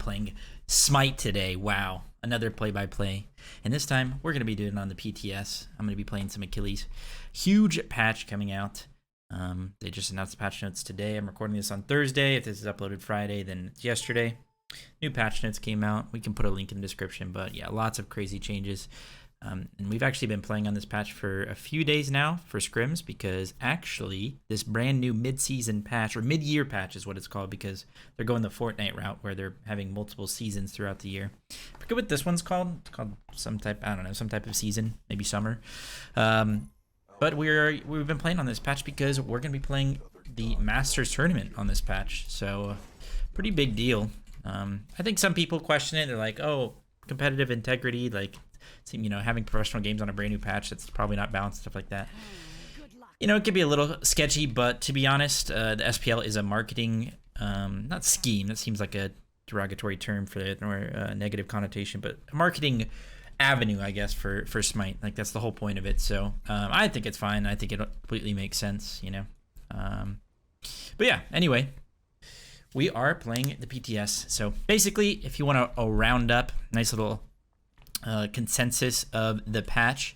playing Smite today. Wow, another play-by-play. And this time, we're going to be doing it on the PTS. I'm going to be playing some Achilles. Huge patch coming out. They just announced the patch notes today. I'm recording this on Thursday. If this is uploaded Friday, then it's yesterday. New patch notes came out. We can put a link in the description. But yeah, lots of crazy changes. And we've actually been playing on this patch for a few days now for scrims, because actually this brand new mid-season patch, or mid-year patch is what it's called, because they're going the Fortnite route where they're having multiple seasons throughout the year. I forget what this one's called. It's called some type, I don't know, some type of season, maybe summer. But we've been playing on this patch because we're going to be playing the Masters tournament on this patch. So pretty big deal. I think some people question it. They're like, oh, competitive integrity, like, you know, having professional games on a brand new patch that's probably not balanced, stuff like that. You know, it could be a little sketchy, but to be honest, the SPL is a marketing, not scheme, that seems like a derogatory term for it, or a negative connotation, but a marketing avenue, I guess, for Smite. Like, that's the whole point of it. So I think it's fine. I think it completely makes sense, you know. But yeah, anyway, we are playing the PTS. So basically, if you want a roundup, nice little consensus of the patch,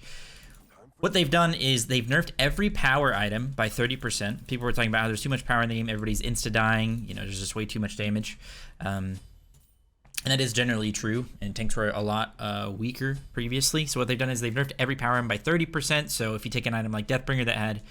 what they've done is they've nerfed every power item by 30%. People were talking about how there's too much power in the game, everybody's insta-dying, you know, there's just way too much damage. And that is generally true, and tanks were a lot weaker previously. So what they've done is they've nerfed every power item by 30%. So if you take an item like Deathbringer that had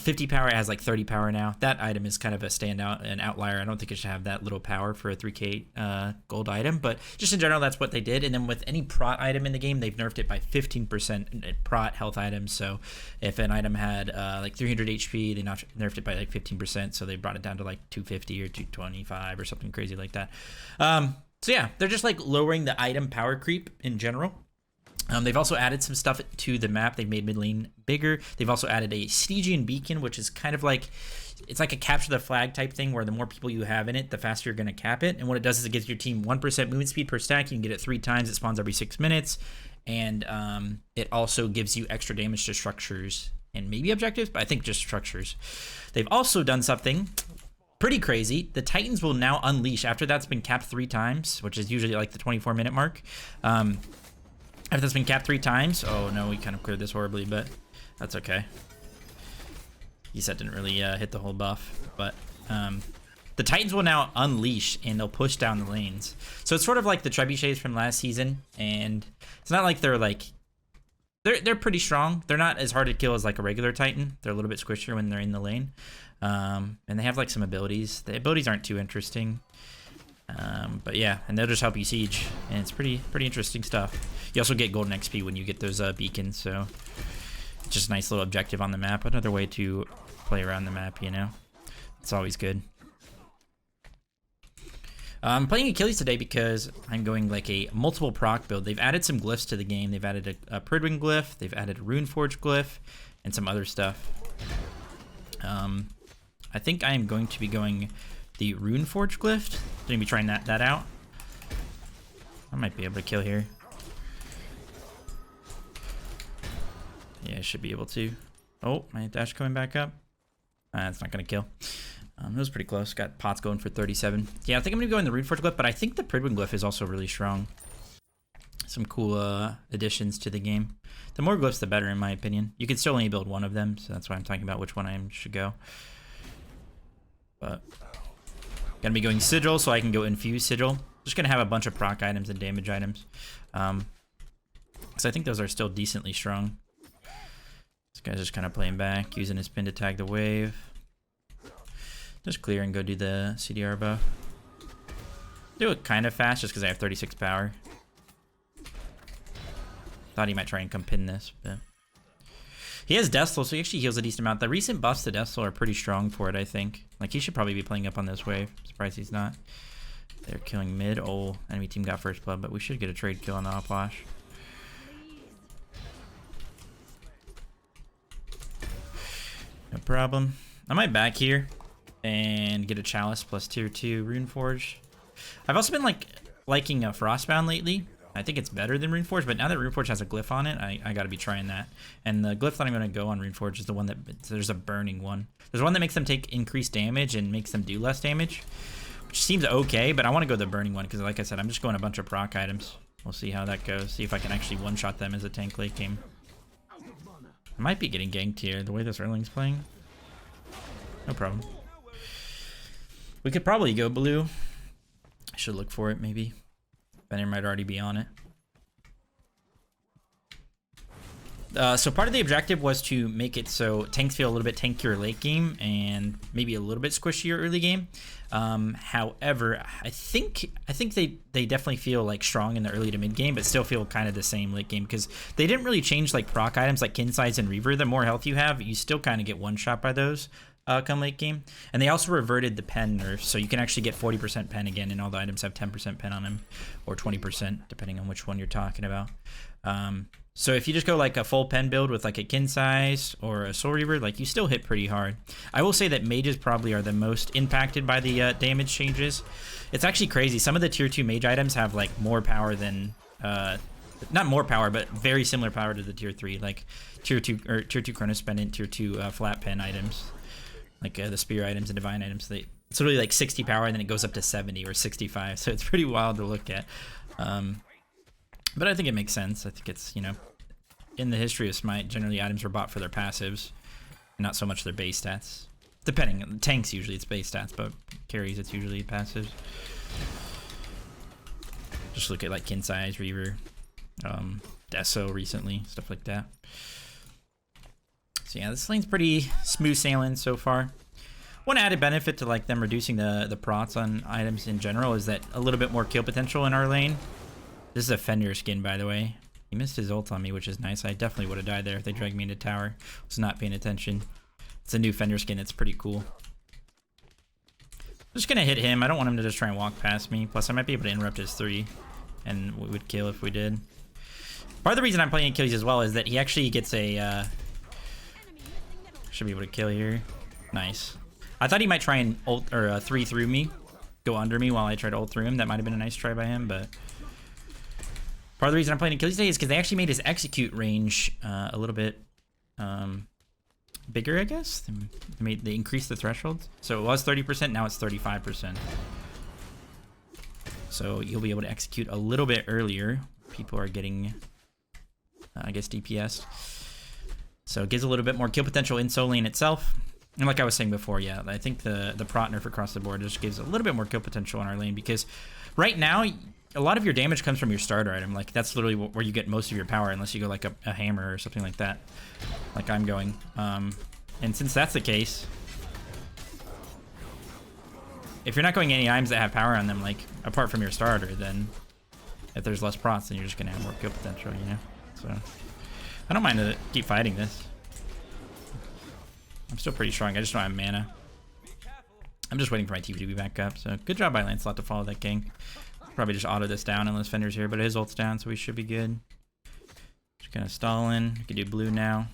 50 power, it has like 30 power now. That item is kind of a standout, an outlier. I don't think it should have that little power for a 3k gold item, but just in general, that's what they did. And then with any prot item in the game, they've nerfed it by 15% prot health items. So if an item had like 300 HP, they nerfed it by like 15%. So they brought it down to like 250 or 225 or something crazy like that. So yeah, they're just like lowering the item power creep in general. They've also added some stuff to the map. They've made mid lane bigger. They've also added a Stygian beacon, which is kind of like, it's like a capture the flag type thing, where the more people you have in it, the faster you're going to cap it. And what it does is it gives your team 1% movement speed per stack. You can get it 3 times. It spawns every 6 minutes. And it also gives you extra damage to structures and maybe objectives, but I think just structures. They've also done something pretty crazy. The Titans will now unleash after that's been capped 3 times, which is usually like the 24-minute mark. If that's been capped 3 times, oh no, we kind of cleared this horribly, but that's okay. That didn't really hit the whole buff, but the Titans will now unleash and they'll push down the lanes. So it's sort of like the Trebuchets from last season, and it's not like they're like, they're pretty strong. They're not as hard to kill as like a regular Titan. They're a little bit squishier when they're in the lane, and they have like some abilities. The abilities aren't too interesting. But yeah, and they'll just help you siege, and it's pretty interesting stuff. You also get golden XP when you get those beacons, so it's just a nice little objective on the map. Another way to play around the map, you know. It's always good. I'm playing Achilles today because I'm going like a multiple proc build. They've added some glyphs to the game. They've added a Pridwing glyph, they've added a Runeforge glyph, and some other stuff. I think I am going to be going the Runeforge glyph. Gonna be trying that out. I might be able to kill here. Yeah, I should be able to. Oh, my dash coming back up. It's not gonna kill. It was pretty close. Got pots going for 37. Yeah, I think I'm gonna go in the Runeforge glyph, but I think the Pridwing glyph is also really strong. Some cool additions to the game. The more glyphs, the better, in my opinion. You can still only build one of them, so that's why I'm talking about which one I should go. But gonna be going Sigil, so I can go infuse Sigil. Just gonna have a bunch of proc items and damage items. So I think those are still decently strong. This guy's just kind of playing back, using his spin to tag the wave. Just clear and go do the CDR buff. Do it kind of fast just because I have 36 power. Thought he might try and come pin this, but he has Deathslow, so he actually heals a decent amount. The recent buffs to Deathslow are pretty strong for it, I think. Like, he should probably be playing up on this wave. Surprised he's not. They're killing mid. Oh, enemy team got first blood, but we should get a trade kill on the Oplash. No problem. I might back here and get a Chalice plus tier 2 Runeforge. I've also been liking Frostbound lately. I think it's better than Runeforge, but now that Runeforge has a glyph on it, I gotta be trying that. And the glyph that I'm gonna go on Runeforge is the one that, there's a burning one. There's one that makes them take increased damage and makes them do less damage, which seems okay, but I want to go the burning one because, like I said, I'm just going a bunch of proc items. We'll see how that goes. See if I can actually one-shot them as a tank late game. I might be getting ganked here, the way this Erling's playing. No problem. We could probably go blue. I should look for it, maybe. Fenrir might already be on it. So part of the objective was to make it so tanks feel a little bit tankier late game and maybe a little bit squishier early game. However, I think they definitely feel like strong in the early to mid game, but still feel kind of the same late game because they didn't really change like proc items like kin size and reaver. The more health you have, you still kind of get one shot by those come late game. And they also reverted the pen nerf, so you can actually get 40% pen again, and all the items have 10% pen on them, or 20% depending on which one you're talking about. So if you just go like a full pen build with like a kin size or a soul reaver, like you still hit pretty hard. I will say that mages probably are the most impacted by the damage changes. It's actually crazy. Some of the tier 2 mage items have like more power than, not more power, but very similar power to the tier 3, like tier 2 Chronos Pendant, tier 2 flat pen items, like the spear items and divine items. It's literally like 60 power and then it goes up to 70 or 65. So it's pretty wild to look at. But I think it makes sense. I think it's, you know, in the history of Smite, generally items were bought for their passives, not so much their base stats. Depending, tanks usually it's base stats, but carries it's usually passives. Just look at like kin size, reaver, Deso recently, stuff like that. So yeah, this lane's pretty smooth sailing so far. One added benefit to like them reducing the prots on items in general is that a little bit more kill potential in our lane. This is a Fenrir skin, by the way. He missed his ult on me, which is nice. I definitely would have died there if they dragged me into tower. I was not paying attention. It's a new Fenrir skin. It's pretty cool. I'm just going to hit him. I don't want him to just try and walk past me. Plus, I might be able to interrupt his 3. And we would kill if we did. Part of the reason I'm playing Achilles as well is that he actually gets a... should be able to kill here. Nice. I thought he might try and ult or 3 through me. Go under me while I try to ult through him. That might have been a nice try by him, but... Part of the reason I'm playing Achilles today is because they actually made his execute range a little bit bigger, I guess. They increased the threshold. So it was 30%, now it's 35%. So you'll be able to execute a little bit earlier. People are getting, I guess, DPS. So it gives a little bit more kill potential in solo lane itself. And like I was saying before, yeah, I think the prot nerf across the board just gives a little bit more kill potential in our lane because right now, a lot of your damage comes from your starter item. Like, that's literally where you get most of your power, unless you go like a hammer or something like that. Like I'm going. And since that's the case, if you're not going any items that have power on them, like, apart from your starter, then if there's less prots, then you're just going to have more kill potential, you know? So, I don't mind to keep fighting this. I'm still pretty strong. I just don't have mana. I'm just waiting for my TV to be back up. So, good job by Lancelot to follow that gank. Probably just auto this down unless Fenrir's here, but his ult's down, so we should be good. Just kind of stalling. We can do blue now.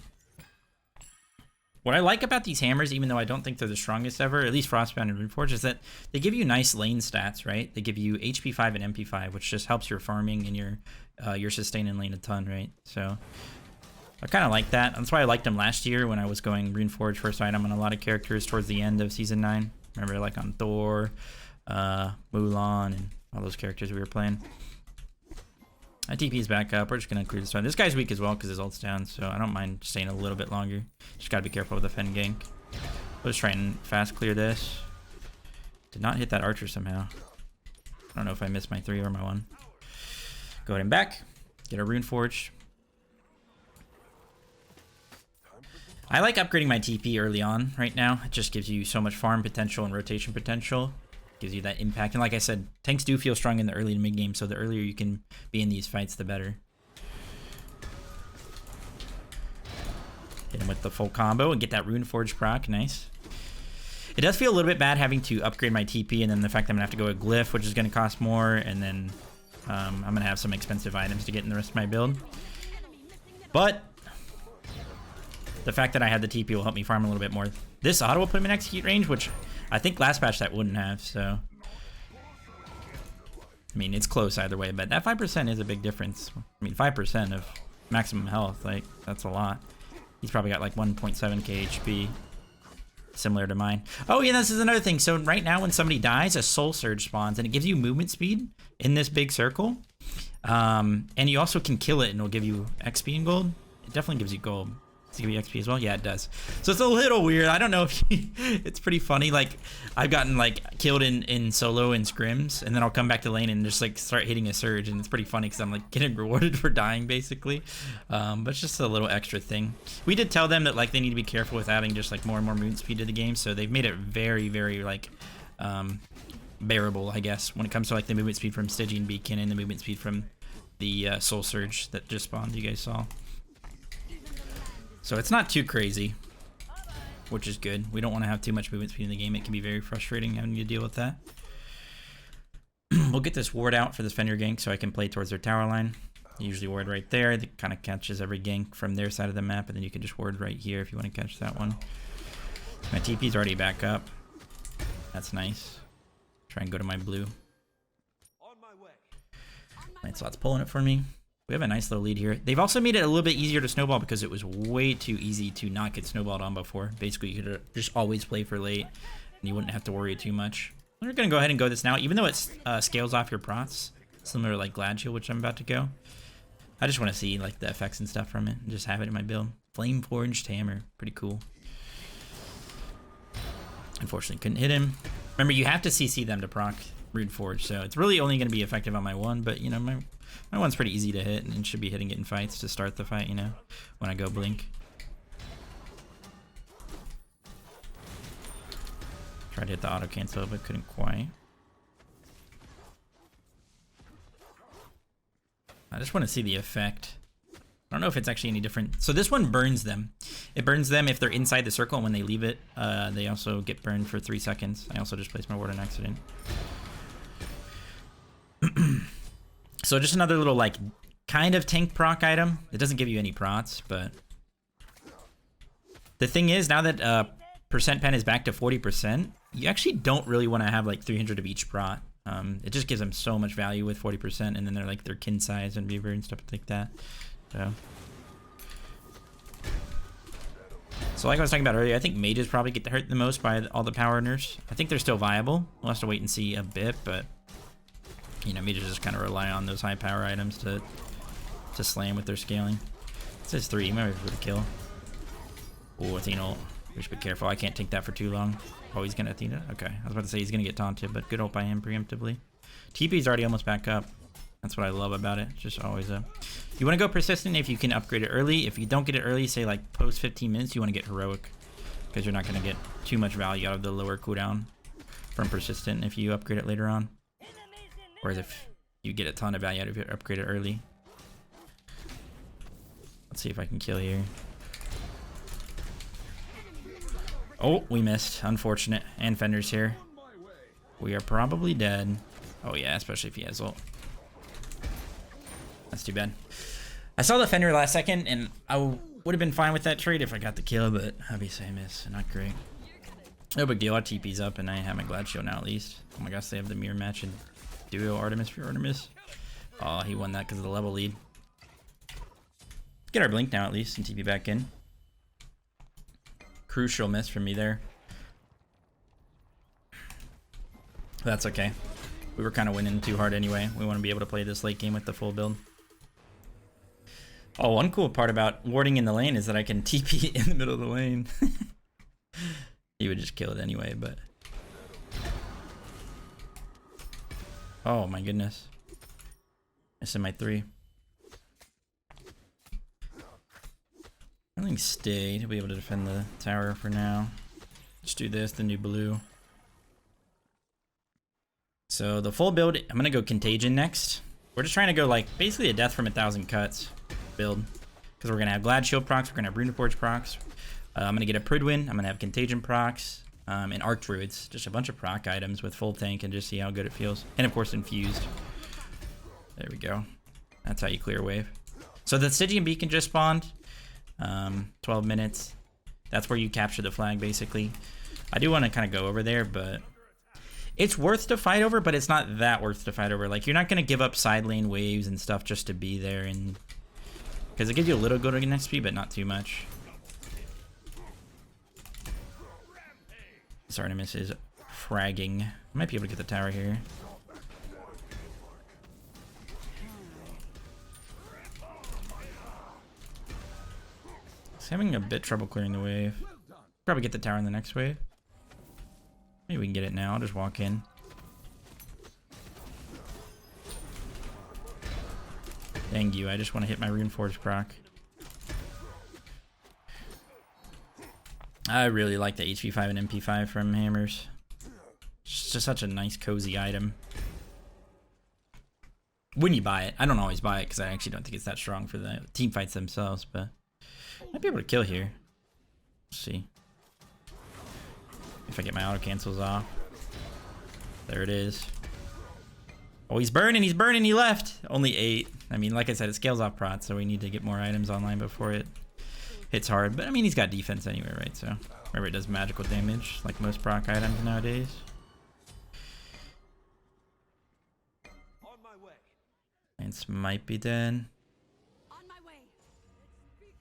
What I like about these hammers, even though I don't think they're the strongest ever, at least Frostbound and Runeforge, is that they give you nice lane stats, right? They give you HP 5 and MP 5, which just helps your farming and your sustain in lane a ton, right? So I kind of like that. That's why I liked them last year when I was going Runeforge first item on a lot of characters towards the end of Season 9. Remember, like on Thor, Mulan, and all those characters we were playing. My TP is back up. We're just going to clear this one. This guy's weak as well because his ult's down, so I don't mind staying a little bit longer. Just got to be careful with the Fen gank. We'll just try and fast clear this. Did not hit that archer somehow. I don't know if I missed my 3 or my 1. Go ahead and back. Get a Runeforge. I like upgrading my TP early on right now. It just gives you so much farm potential and rotation potential. Gives you that impact. And like I said, tanks do feel strong in the early to mid game, so the earlier you can be in these fights, the better. Hit him with the full combo and get that Runeforge proc. Nice. It does feel a little bit bad having to upgrade my TP, and then the fact that I'm going to have to go a Glyph, which is going to cost more, and then I'm going to have some expensive items to get in the rest of my build. But the fact that I had the TP will help me farm a little bit more. This auto will put him in execute range, which I think last patch that wouldn't have, so... I mean, it's close either way, but that 5% is a big difference. I mean, 5% of maximum health, like, that's a lot. He's probably got like 1.7k HP. similar to mine. Oh yeah, this is another thing. So right now when somebody dies, a soul surge spawns and it gives you movement speed in this big circle. And you also can kill it and it'll give you XP and gold. It definitely gives you gold. Does it give you XP as well? Yeah, it does. So it's a little weird. I don't know if it's pretty funny. Like I've gotten like killed in solo and scrims, and then I'll come back to lane and just like start hitting a surge, and it's pretty funny because I'm like getting rewarded for dying basically. But it's just a little extra thing. We did tell them that like they need to be careful with adding just like more and more movement speed to the game, so they've made it very, very like bearable, I guess, when it comes to like the movement speed from Stygian Beacon and the movement speed from the Soul Surge that just spawned. You guys saw. So it's not too crazy, which is good. We don't want to have too much movement speed in the game. It can be very frustrating having to deal with that. We'll get this ward out for this Fenrir gank so I can play towards their tower line. Usually ward right there. That kind of catches every gank from their side of the map, and then you can just ward right here if you want to catch that one. My TP's already back up. That's nice. Try and go to my blue. Lancelot's pulling it for me. We have a nice little lead here. They've also made it a little bit easier to snowball because it was way too easy to not get snowballed on before. Basically, you could just always play for late, and you wouldn't have to worry too much. We're going to go ahead and go this now, even though it scales off your prots, similar to like Glad Shield, which I'm about to go. I just want to see like the effects and stuff from it and just have it in my build. Flame Forged Hammer. Pretty cool. Unfortunately, couldn't hit him. Remember, you have to CC them to proc Rune Forge, so it's really only going to be effective on my one, but you know, my one's pretty easy to hit and should be hitting it in fights to start the fight, you know, when I go blink. Tried to hit the auto cancel, but couldn't quite. I just want to see the effect. I don't know if it's actually any different. So this one burns them. It burns them if they're inside the circle, and when they leave it, they also get burned for 3 seconds. I also just placed my ward on accident. So just another little like kind of tank proc item. It doesn't give you any prots, but the thing is, now that percent pen is back to 40%, you actually don't really want to have like 300 of each prot. It just gives them so much value with 40%, and then they're like their kin size and beaver and stuff like that. So like I was talking about earlier, I think mages probably get hurt the most by all the power nerfs. I think they're still viable. We'll have to wait and see a bit, but you know, mages just kind of rely on those high power items to slam with their scaling. It says 3, you might be able to kill. Oh, Athena ult. We should be careful. I can't take that for too long. Oh, he's gonna Athena? Okay. I was about to say he's gonna get taunted, but good ult by him preemptively. TP's already almost back up. That's what I love about it. Just always you want to go persistent if you can upgrade it early. If you don't get it early, say like post 15 minutes, you want to get heroic, because you're not going to get too much value out of the lower cooldown from persistent if you upgrade it later on. Whereas if you get a ton of value out of it, upgrade it early. Let's see if I can kill here. Oh, we missed. Unfortunate. And Fenrir's here. We are probably dead. Oh yeah, especially if he has ult. That's too bad. I saw the Fenrir last second, and I would have been fine with that trade if I got the kill, but obviously I missed. Not great. No big deal. Our TP's up, and I have my Glad Shield now at least. Oh my gosh, they have the mirror match and duo Artemis for Artemis. Oh, he won that because of the level lead. Get our blink now at least and TP back in. Crucial miss from me there. That's okay. We were kind of winning too hard anyway. We want to be able to play this late game with the full build. Oh, one cool part about warding in the lane is that I can TP in the middle of the lane. He would just kill it anyway, but... Oh my goodness. Missing my 3. I think stay to be able to defend the tower for now. Let's do this, the new blue. So the full build, I'm gonna go Contagion next. We're just trying to go like basically a death from 1,000 cuts build, because we're gonna have Glad Shield procs, we're gonna have Rune Forge procs. I'm gonna get a Pridwin, I'm gonna have Contagion procs, and Arc Druids, just a bunch of proc items with full tank and just see how good it feels. And of course Infused. There we go. That's how you clear a wave. So the Stygian Beacon just spawned. 12 minutes. That's where you capture the flag basically. I do want to kind of go over there, but it's worth to fight over, but it's not that worth to fight over. Like, you're not going to give up side lane waves and stuff just to be there, and because it gives you a little good XP, but not too much. This Artemis is fragging. I might be able to get the tower here. He's having a bit trouble clearing the wave. Probably get the tower in the next wave. Maybe we can get it now. I'll just walk in. Dang you, I just want to hit my Runeforge proc. I really like the HP5 and MP5 from hammers. It's just such a nice cozy item. When you buy it. I don't always buy it because I actually don't think it's that strong for the team fights themselves, but might be able to kill here. Let's see. If I get my auto cancels off. There it is. Oh, he's burning, he left. Only 8. I mean, like I said, it scales off prot, so we need to get more items online before it hits hard. But I mean, he's got defense anyway, right? So remember, it does magical damage, like most proc items nowadays. Lance might be dead.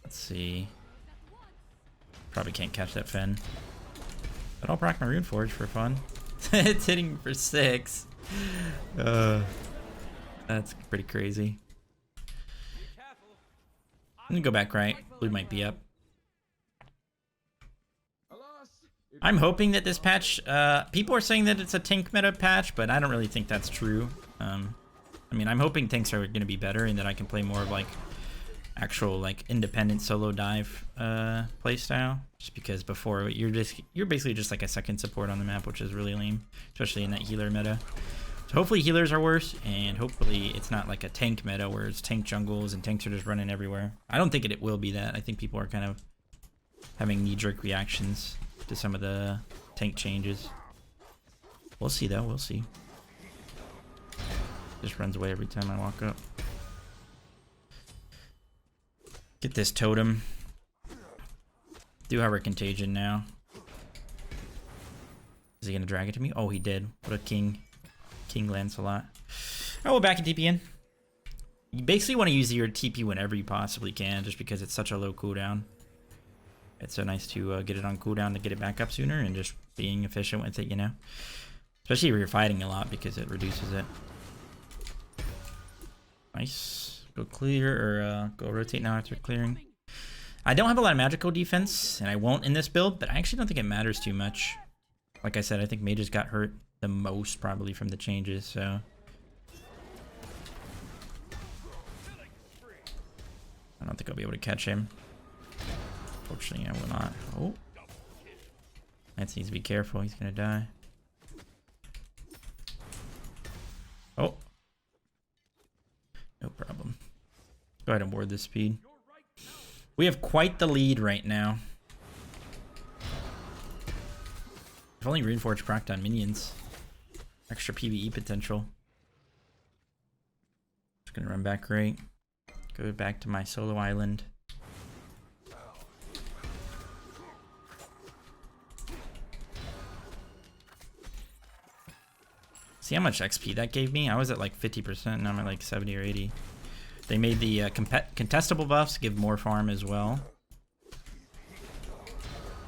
Let's see. Probably can't catch that Fen. But I'll proc my Runeforge for fun. It's hitting for 6. That's pretty crazy. I'm gonna go back right. Blue might be up. I'm hoping that this patch, people are saying that it's a tank meta patch, but I don't really think that's true. I mean, I'm hoping tanks are gonna be better and that I can play more of like actual like independent solo dive playstyle. Just because before you're basically just like a second support on the map, which is really lame, especially in that healer meta. So hopefully healers are worse, and hopefully it's not like a tank meta where it's tank jungles and tanks are just running everywhere. I don't think it will be that. I think people are kind of having knee-jerk reactions to some of the tank changes. We'll see though, we'll see. Just runs away every time I walk up. Get this totem. Do have our contagion now. Is he gonna drag it to me? Oh, he did. What a king. King Lancelot. Oh, we're back in TPN. You basically want to use your TP whenever you possibly can, just because it's such a low cooldown. It's so nice to get it on cooldown to get it back up sooner, and just being efficient with it, you know? Especially if you're fighting a lot, because it reduces it. Nice. Go clear, or go rotate now after clearing. I don't have a lot of magical defense, and I won't in this build, but I actually don't think it matters too much. Like I said, I think mages got hurt the most probably from the changes, so I don't think I'll be able to catch him. Fortunately, I will not. Oh, Lance needs to be careful. He's gonna die. Oh, no problem. Go ahead and ward this speed. We have quite the lead right now. If only Runeforge procced on minions. Extra PvE potential. Just gonna run back right. Go back to my solo island. See how much XP that gave me? I was at like 50%, now I'm at like 70 or 80. They made the contestable buffs give more farm as well.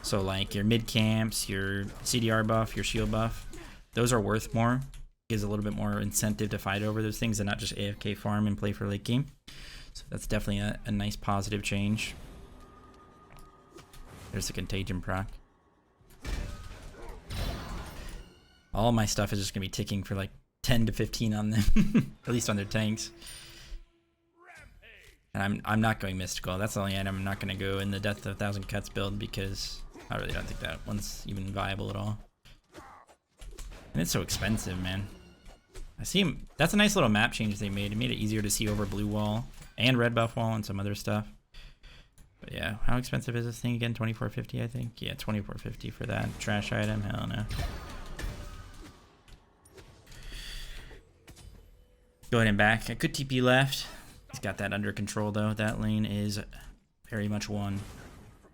So like your mid camps, your CDR buff, your shield buff, those are worth more. Gives a little bit more incentive to fight over those things and not just AFK farm and play for late game. So that's definitely a nice positive change. There's the contagion proc. All my stuff is just gonna be ticking for like 10 to 15 on them, at least on their tanks. And I'm not going mystical. That's the only item I'm not gonna go in the Death of a Thousand Cuts build because I really don't think that one's even viable at all. And it's so expensive, man. I see him. That's a nice little map change they made. It made it easier to see over blue wall and red buff wall and some other stuff. But yeah, how expensive is this thing again? 24.50, I think. Yeah, 24.50 for that trash item. Hell no. Go ahead and back. A good TP left. He's got that under control though. That lane is very much won.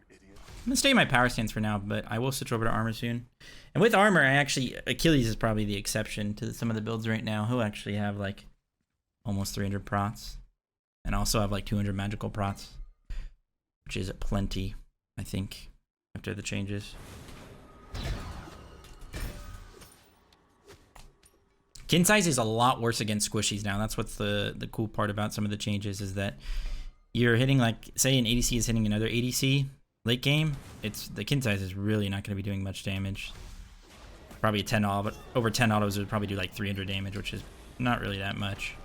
I'm gonna stay in my power stance for now, but I will switch over to armor soon. And with armor, Achilles is probably the exception to some of the builds right now. He'll actually have like almost 300 prots. And also have like 200 magical prots. Which is plenty, I think, after the changes. Kin size is a lot worse against squishies now. That's what's the cool part about some of the changes is that you're hitting, like, say an ADC is hitting another ADC late game. It's the kin size is really not going to be doing much damage. Probably 10 auto, but over 10 autos would probably do like 300 damage, which is not really that much.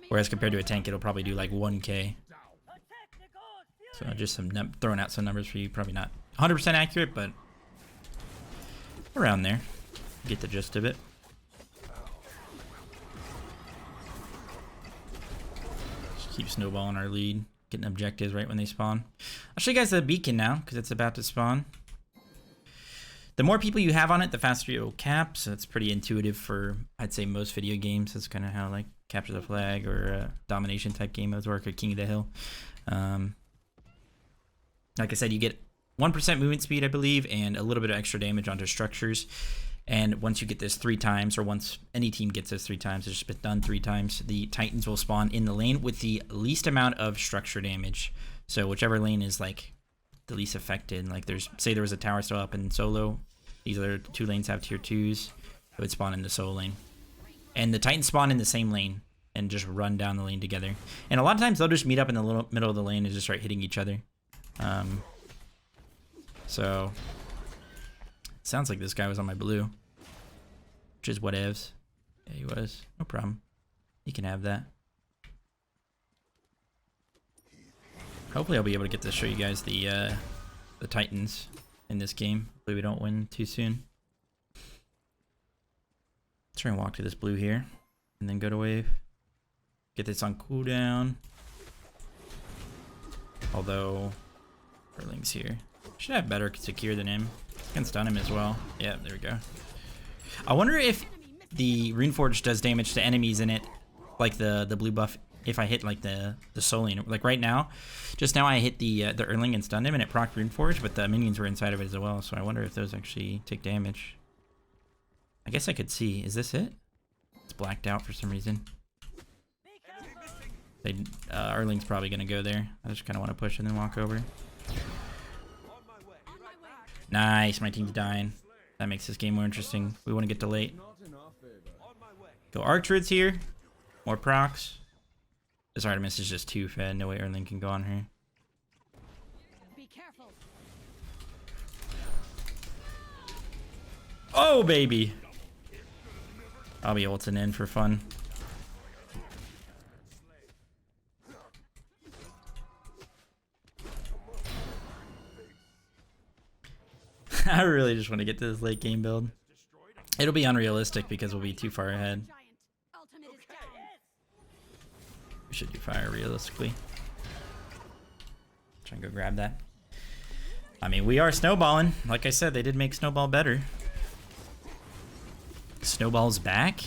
Whereas compared to a tank, it'll probably do like 1k. So just throwing out some numbers for you. Probably not 100% accurate, but around there. Get the gist of it. Just keep snowballing our lead. Getting objectives right when they spawn. I'll show you guys the beacon now, because it's about to spawn. The more people you have on it, the faster you'll cap. So it's pretty intuitive for, I'd say, most video games. That's kind of how, like, Capture the Flag or domination type game modes work, or King of the Hill. Like I said, you get 1% movement speed, I believe, and a little bit of extra damage onto structures. And once you get this 3 times, or once any team gets this 3 times, it's just been done 3 times, the Titans will spawn in the lane with the least amount of structure damage. So whichever lane is, like, the least affected. Like, say there was a tower still up in solo. These other 2 lanes have tier 2s. It would spawn in the solo lane. And the Titans spawn in the same lane and just run down the lane together. And a lot of times they'll just meet up in the middle of the lane and just start hitting each other. So sounds like this guy was on my blue, which is whatevs. Yeah, he was. No problem. He can have that. Hopefully I'll be able to get to show you guys the Titans in this game. Hopefully we don't win too soon. Let's try and walk to this blue here and then go to wave. Get this on cooldown. Although Erling's here. Should have better secure than him. Can stun him as well. Yeah, there we go. I wonder if the Runeforge does damage to enemies in it, like the blue buff. If I hit like the Solian, like right now, just now I hit the Erling and stunned him, and it procced Runeforge, but the minions were inside of it as well. So I wonder if those actually take damage. I guess I could see. Is this it? It's blacked out for some reason. Erling's probably gonna go there. I just kind of want to push and then walk over. Nice, my team's dying. That makes this game more interesting. We want to get to late. Go Archdruids here. More procs. This Artemis is just too fed. No way Erling can go on her. Oh, baby. I'll be ulting in for fun. I really just want to get to this late game build. It'll be unrealistic because we'll be too far ahead. We should do fire realistically. Try and go grab that. I mean, we are snowballing. Like I said, they did make snowball better. Snowball's back?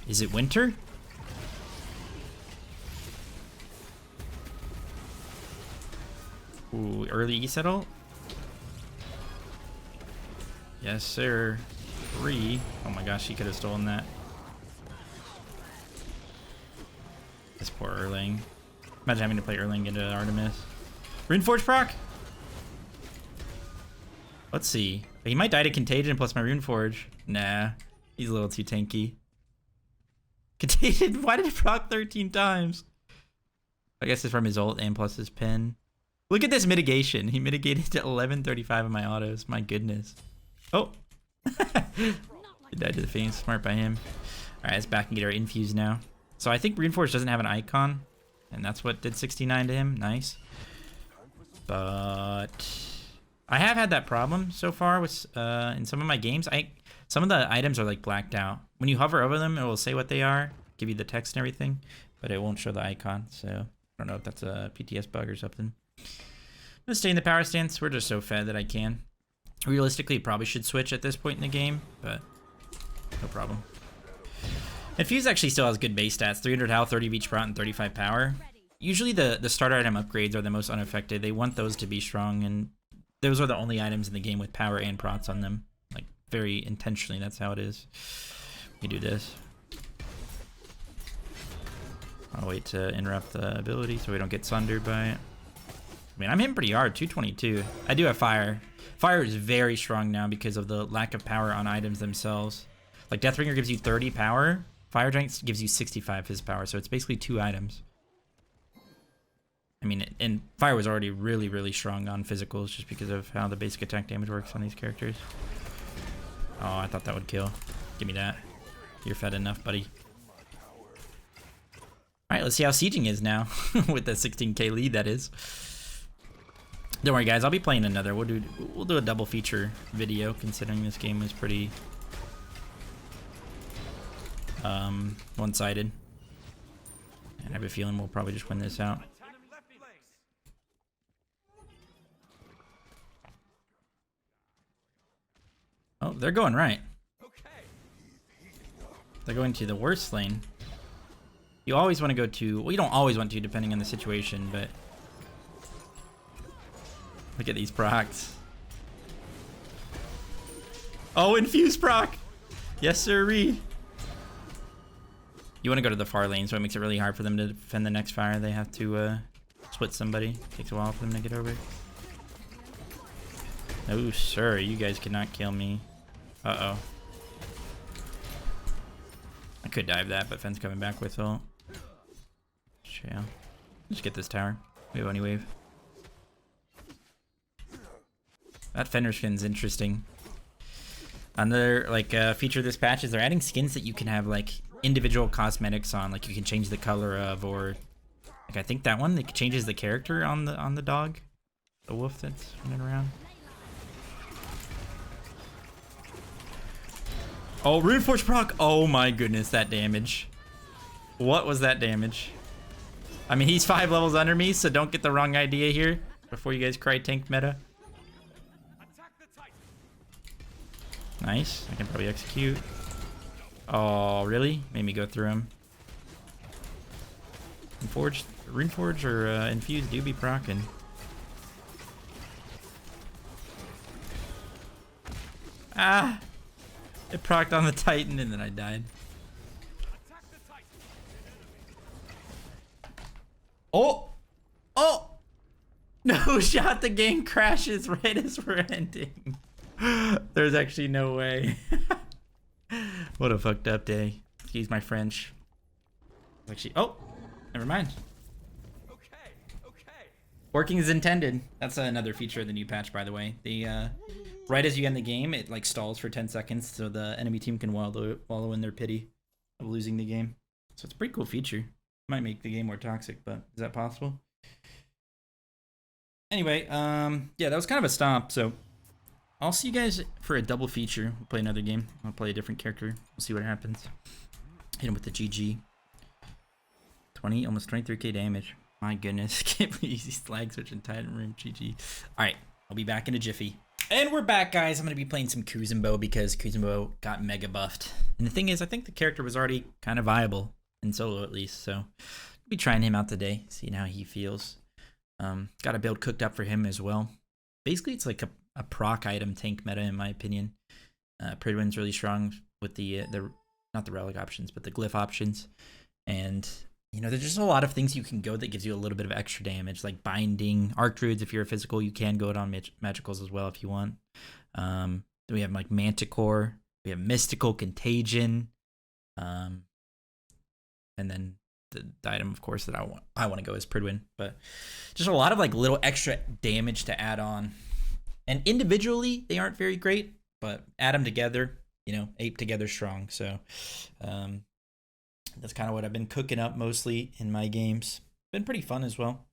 Is it winter? Ooh, early E-settle? Yes, sir. 3. Oh my gosh, he could have stolen that. This poor Erling. Imagine having to play Erling into Artemis. Runeforge proc? Let's see. He might die to Contagion plus my Runeforge. Nah, he's a little too tanky. Contagion? Why did it proc 13 times? I guess it's from his ult and plus his pin. Look at this mitigation. He mitigated to 1135 of my autos. My goodness. Oh. He died to the Fiend. Smart by him. Alright, let's back and get our infuse now. So I think Runeforge doesn't have an icon. And that's what did 69 to him. Nice. But I have had that problem so far with in some of my games. Some of the items are like blacked out. When you hover over them, it will say what they are, give you the text and everything, but it won't show the icon. So I don't know if that's a PTS bug or something. I'm gonna stay in the power stance. We're just so fed that I can. Realistically, probably should switch at this point in the game, but no problem. And Fuse actually still has good base stats: 300 health, 30 beach prot, and 35 power. Usually the starter item upgrades are the most unaffected. They want those to be strong, and those are the only items in the game with power and prots on them. Like, very intentionally, that's how it is. You do this. I'll wait to interrupt the ability so we don't get sundered by it. mean, I'm hitting pretty hard, 222. I do have fire. Fire is very strong now because of the lack of power on items themselves. Like Deathbringer gives you 30 power. Fire Giant gives you 65 his power, so it's basically 2 items. I mean, and fire was already really, really strong on physicals just because of how the basic attack damage works on these characters. Oh, I thought that would kill. Give me that. You're fed enough, buddy. Alright, let's see how sieging is now. With the 16k lead, that is. Don't worry, guys. I'll be playing another. We'll do a double feature video, considering this game is pretty one-sided. And I have a feeling we'll probably just win this out. Oh, they're going right. They're going to the worst lane. You always want to go to... Well, you don't always want to, depending on the situation, but... Look at these procs. Oh, infuse proc! Yes, sirree! You want to go to the far lane, so it makes it really hard for them to defend the next fire. They have to split somebody. Takes a while for them to get over. Oh, sir, you guys cannot kill me. Uh-oh. I could dive that, but Fenn's coming back with ult. Yeah. Just get this tower. We have any wave. That Fender skin's interesting. Another feature of this patch is they're adding skins that you can have like individual cosmetics on, like you can change the color of, or like I think that one that changes the character on the dog, the wolf that's running around. Oh, Runeforge proc! Oh my goodness, that damage. What was that damage? I mean, he's 5 levels under me, so don't get the wrong idea here before you guys cry tank meta. Nice. I can probably execute. Oh, really? Made me go through him. Runeforge or Infuse do be procking. Ah! It procced on the Titan and then I died. Oh! Oh! No shot, the game crashes right as we're ending. There's actually no way. What a fucked up day. Excuse my French. Actually, oh! Never mind. Okay. Working as intended. That's another feature of the new patch, by the way. The right as you end the game, it like stalls for 10 seconds so the enemy team can wallow in their pity of losing the game. So it's a pretty cool feature. Might make the game more toxic, but is that possible? Anyway, yeah, that was kind of a stomp. So I'll see you guys for a double feature. We'll play another game. I'll play a different character. We'll see what happens. Hit him with the GG. Almost 23k damage. My goodness, can't believe these lag switch and Titan room. GG. All right, I'll be back in a jiffy. And we're back, guys. I'm going to be playing some Kuzenbo because Kuzenbo got mega buffed. And the thing is, I think the character was already kind of viable in solo at least. So I'll be trying him out today, seeing how he feels. Got a build cooked up for him as well. Basically, it's like a proc item tank meta, in my opinion. Pridwin's really strong with the not the relic options, but the glyph options. And you know, there's just a lot of things you can go that gives you a little bit of extra damage, like binding, arc druids. If you're a physical, you can go it on magicals as well if you want. Then we have like Manticore, we have Mystical Contagion, and then the item, of course, that I want to go is Pridwin. But just a lot of like little extra damage to add on, and individually they aren't very great, but add them together, you know, ape together strong. So. That's kind of what I've been cooking up mostly in my games. Been pretty fun as well.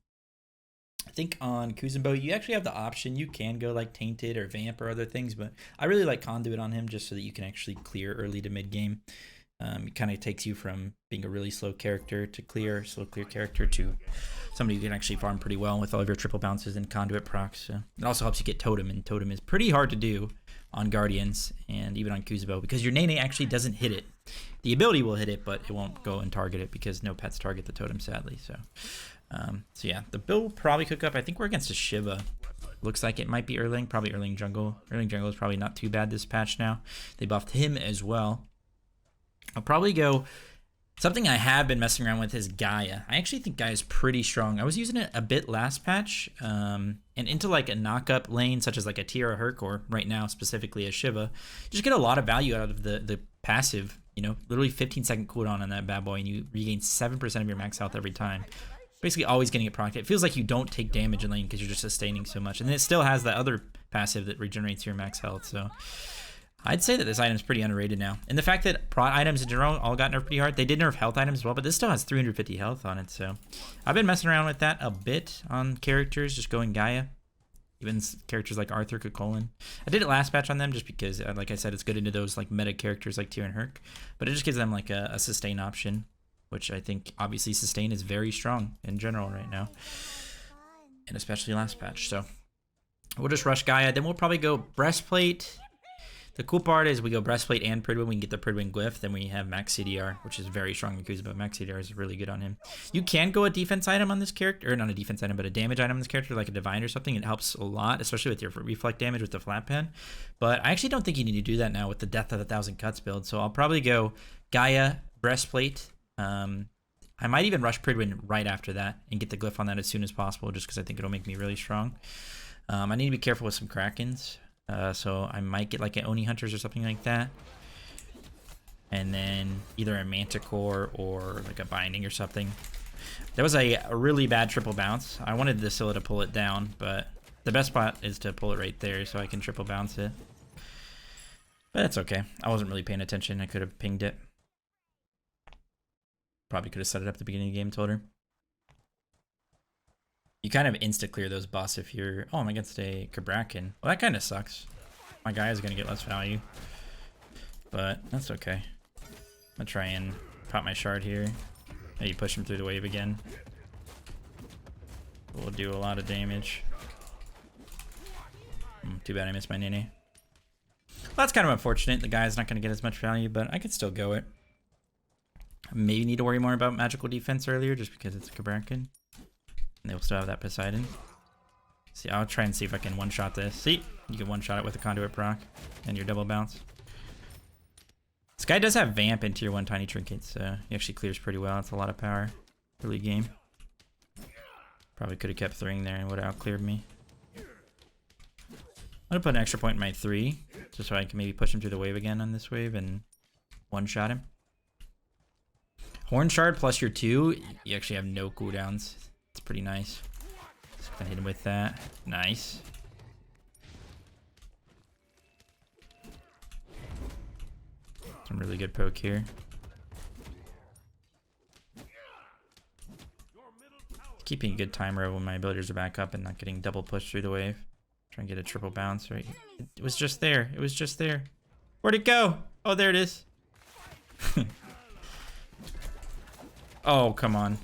I think on Kuzenbo, you actually have the option. You can go like Tainted or Vamp or other things, but I really like Conduit on him just so that you can actually clear early to mid game. It kind of takes you from being a really slow character to slow clear character to somebody who can actually farm pretty well with all of your triple bounces and Conduit procs. So it also helps you get Totem, and Totem is pretty hard to do on Guardians and even on Kuzenbo because your Nene actually doesn't hit it. The ability will hit it, but it won't go and target it because no pets target the Totem, sadly. So yeah, the build will probably cook up. I think we're against a Shiva. Looks like it might be Erling, probably Erling Jungle. Erling Jungle is probably not too bad this patch now. They buffed him as well. I'll probably go Something I have been messing around with is Gaia. I actually think Gaia is pretty strong. I was using it a bit last patch, and into like a knock-up lane, such as like a Tiara Herc, or right now specifically a Shiva. You just get a lot of value out of the passive, you know, literally 15-second cooldown on that bad boy, and you regain 7% of your max health every time. Basically always getting it procced. It feels like you don't take damage in lane because you're just sustaining so much. And then it still has that other passive that regenerates your max health, so I'd say that this item is pretty underrated now. And the fact that prot items in general all got nerfed pretty hard. They did nerf health items as well, but this still has 350 health on it. So I've been messing around with that a bit on characters, just going Gaia. Even characters like Arthur, Kukulin. I did it last patch on them just because, like I said, it's good into those like meta characters like Tyr and Herc. But it just gives them like a sustain option, which I think obviously sustain is very strong in general right now. And especially last patch. So we'll just rush Gaia. Then we'll probably go Breastplate. The cool part is we go Breastplate and Pridwin. We can get the Pridwin Glyph. Then we have Max CDR, which is very strong in Yakuza, but Max CDR is really good on him. You can go a defense item on this character, or not a defense item, but a damage item on this character, like a Divine or something. It helps a lot, especially with your reflect damage with the flat pen. But I actually don't think you need to do that now with the Death of 1,000 Cuts build. So I'll probably go Gaia, Breastplate. I might even rush Pridwin right after that and get the Glyph on that as soon as possible, just because I think it'll make me really strong. I need to be careful with some Krakens. So I might get like an Oni Hunters or something like that. And then either a Manticore or like a Binding or something. That was a really bad triple bounce. I wanted the Scylla to pull it down, but the best spot is to pull it right there so I can triple bounce it. But it's okay. I wasn't really paying attention. I could have pinged it. Probably could have set it up at the beginning of the game, told her. You kind of insta-clear those buffs if you're... Oh, I'm against a Kabrakan. Well, that kind of sucks. My guy is going to get less value. But that's okay. I'm going to try and pop my shard here. Maybe push him through the wave again. We'll do a lot of damage. Too bad I missed my Nene. Well, that's kind of unfortunate. The guy's not going to get as much value, but I could still go it. Maybe need to worry more about magical defense earlier just because it's a Kabrakan. And they'll still have that Poseidon. See, I'll try and see if I can one-shot this. See, you can one-shot it with a Conduit proc and your double bounce. This guy does have Vamp and Tier 1 Tiny Trinkets, so he actually clears pretty well. That's a lot of power. Early game. Probably could have kept 3ing there and would have out-cleared me. I'm going to put an extra point in my 3, just so I can maybe push him through the wave again on this wave and one-shot him. Horn Shard plus your 2, you actually have no cooldowns. It's pretty nice. Just gonna hit him with that. Nice. Some really good poke here. Keeping a good timer when my abilities are back up and not getting double pushed through the wave. Try and get a triple bounce right here. It was just there. It was just there. Where'd it go? Oh, there it is. Oh, come on.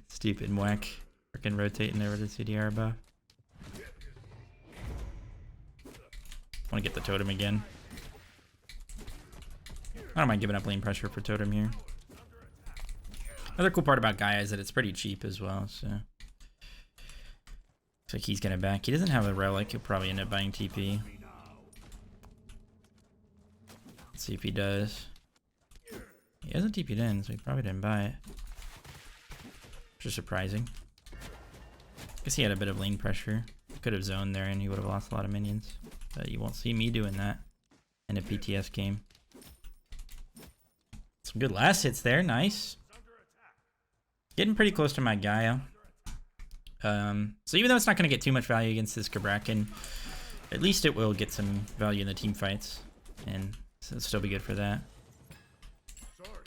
Stupid whack. Freaking rotating over the CDR buff. Want to get the totem again. I don't mind giving up lane pressure for totem here. Another cool part about Gaia is that it's pretty cheap as well, so. Looks like he's gonna back. He doesn't have a relic. He'll probably end up buying TP. Let's see if he does. He hasn't TP'd in, so he probably didn't buy it. Which is surprising. Guess he had a bit of lane pressure. Could have zoned there and he would have lost a lot of minions. But you won't see me doing that in a PTS game. Some good last hits there. Nice. Getting pretty close to my Gaia. So even though it's not going to get too much value against this Kabrakan, at least it will get some value in the team fights. And so it'll still be good for that.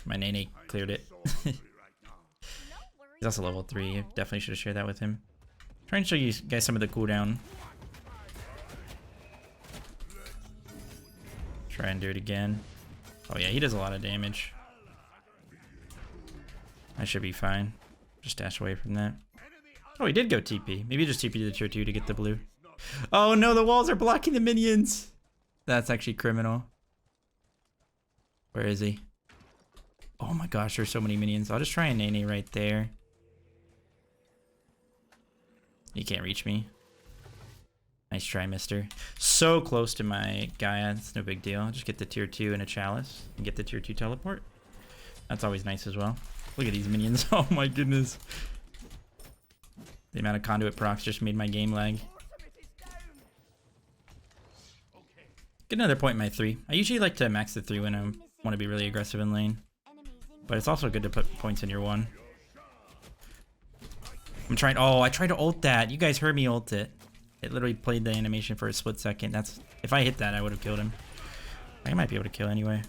My Nene cleared it. He's also level 3. Definitely should have shared that with him. Trying to show you guys some of the cooldown. Try and do it again. Oh yeah, he does a lot of damage. I should be fine. Just dash away from that. Oh, he did go TP. Maybe just TP to the tier 2 to get the blue. Oh no, the walls are blocking the minions. That's actually criminal. Where is he? Oh my gosh, there's so many minions. I'll just try and Nene right there. He can't reach me. Nice try, mister. So close to my Gaia. It's no big deal. I'll just get the tier 2 and a chalice and get the tier 2 teleport. That's always nice as well. Look at these minions. Oh my goodness. The amount of conduit procs just made my game lag. Get another point in my 3. I usually like to max the 3 when I want to be really aggressive in lane. But it's also good to put points in your 1. I'm trying. Oh, I tried to ult that. You guys heard me ult it. It literally played the animation for a split second. That's if I hit that, I would have killed him. I might be able to kill anyway.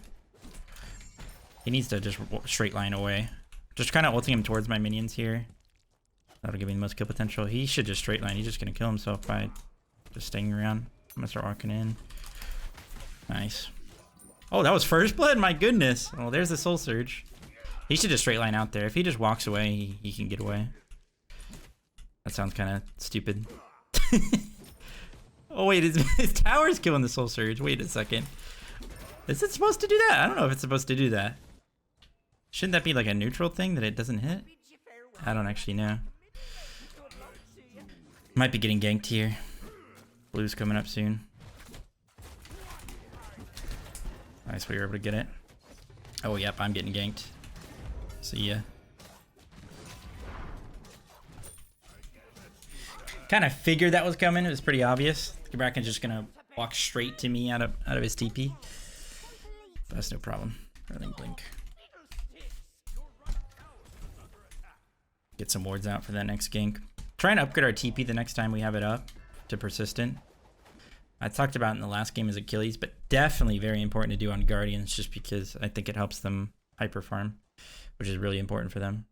He needs to just straight line away. Just kind of ulting him towards my minions here. That'll give me the most kill potential. He should just straight line. He's just gonna kill himself by just staying around. I'm gonna start walking in. Nice. Oh, that was first blood. My goodness. Oh, there's the soul surge. He should just straight line out there. If he just walks away, he can get away. That sounds kind of stupid. Oh wait, his tower's killing the soul surge. Wait a second. Is it supposed to do that? I don't know if it's supposed to do that. Shouldn't that be like a neutral thing that it doesn't hit? I don't actually know. Might be getting ganked here. Blue's coming up soon. Nice, we were able to get it. Oh yep, I'm getting ganked. See ya. Kind of figured that was coming. It was pretty obvious. Braken's just gonna walk straight to me out of his TP. But that's no problem. Running blink. Get some wards out for that next gank. Try and upgrade our TP the next time we have it up to persistent. I talked about in the last game as Achilles, but definitely very important to do on Guardians just because I think it helps them hyper farm, which is really important for them.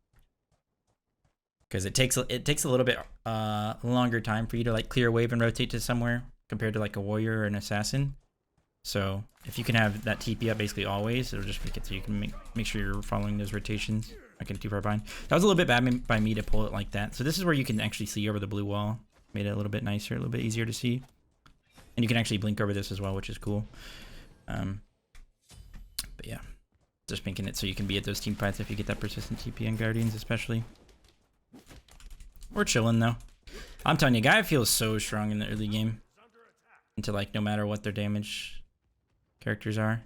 Because it takes a little bit longer time for you to like clear a wave and rotate to somewhere compared to like a warrior or an assassin. So if you can have that TP up basically always, it'll just make it so you can make sure you're following those rotations. Not getting too far behind. That was a little bit bad by me to pull it like that. So this is where you can actually see over the blue wall. Made it a little bit nicer, a little bit easier to see. And you can actually blink over this as well, which is cool. But yeah, just making it so you can be at those team fights if you get that persistent TP on Guardians especially. We're chilling though. I'm telling you, Gaia feels so strong in the early game. Into like no matter what their damage characters are.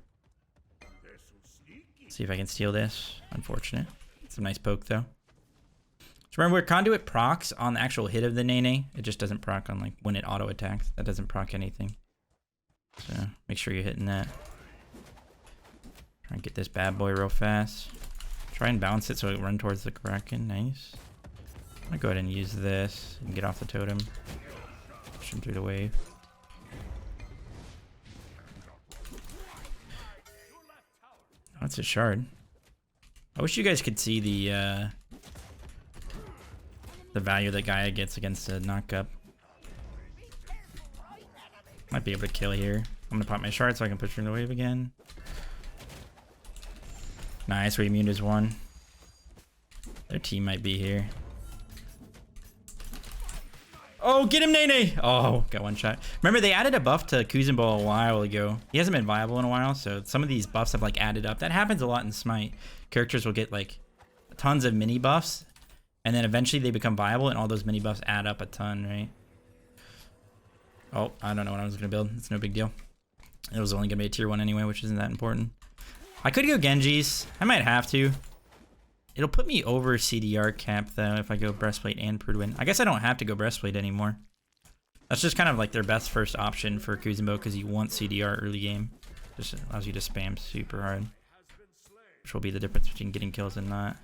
See if I can steal this. Unfortunate. Some nice poke though. So remember, conduit procs on the actual hit of the Nene. It just doesn't proc on like when it auto attacks. That doesn't proc anything. So make sure you're hitting that. Try and get this bad boy real fast. Try and bounce it so it run towards the Kraken. Nice. I'm gonna go ahead and use this and get off the totem. Push him through the wave. That's a shard. I wish you guys could see the value that Gaia gets against a knock-up. Might be able to kill here. I'm gonna pop my shard so I can push through the wave again. Nice, we immune as one. Their team might be here. Oh, get him, Nene! Oh, got one shot. Remember, they added a buff to Kuzenbo a while ago. He hasn't been viable in a while, so some of these buffs have like added up. That happens a lot in Smite. Characters will get like tons of mini buffs, and then eventually they become viable, and all those mini buffs add up a ton, right? Oh, I don't know what I was gonna build. It's no big deal. It was only gonna be a tier 1 anyway, which isn't that important. I could go Genji's. I might have to. It'll put me over CDR cap though if I go breastplate and Prudwin. I guess I don't have to go breastplate anymore. That's just kind of like their best first option for Kuzenbo because you want CDR early game. Just allows you to spam super hard, which will be the difference between getting kills and not.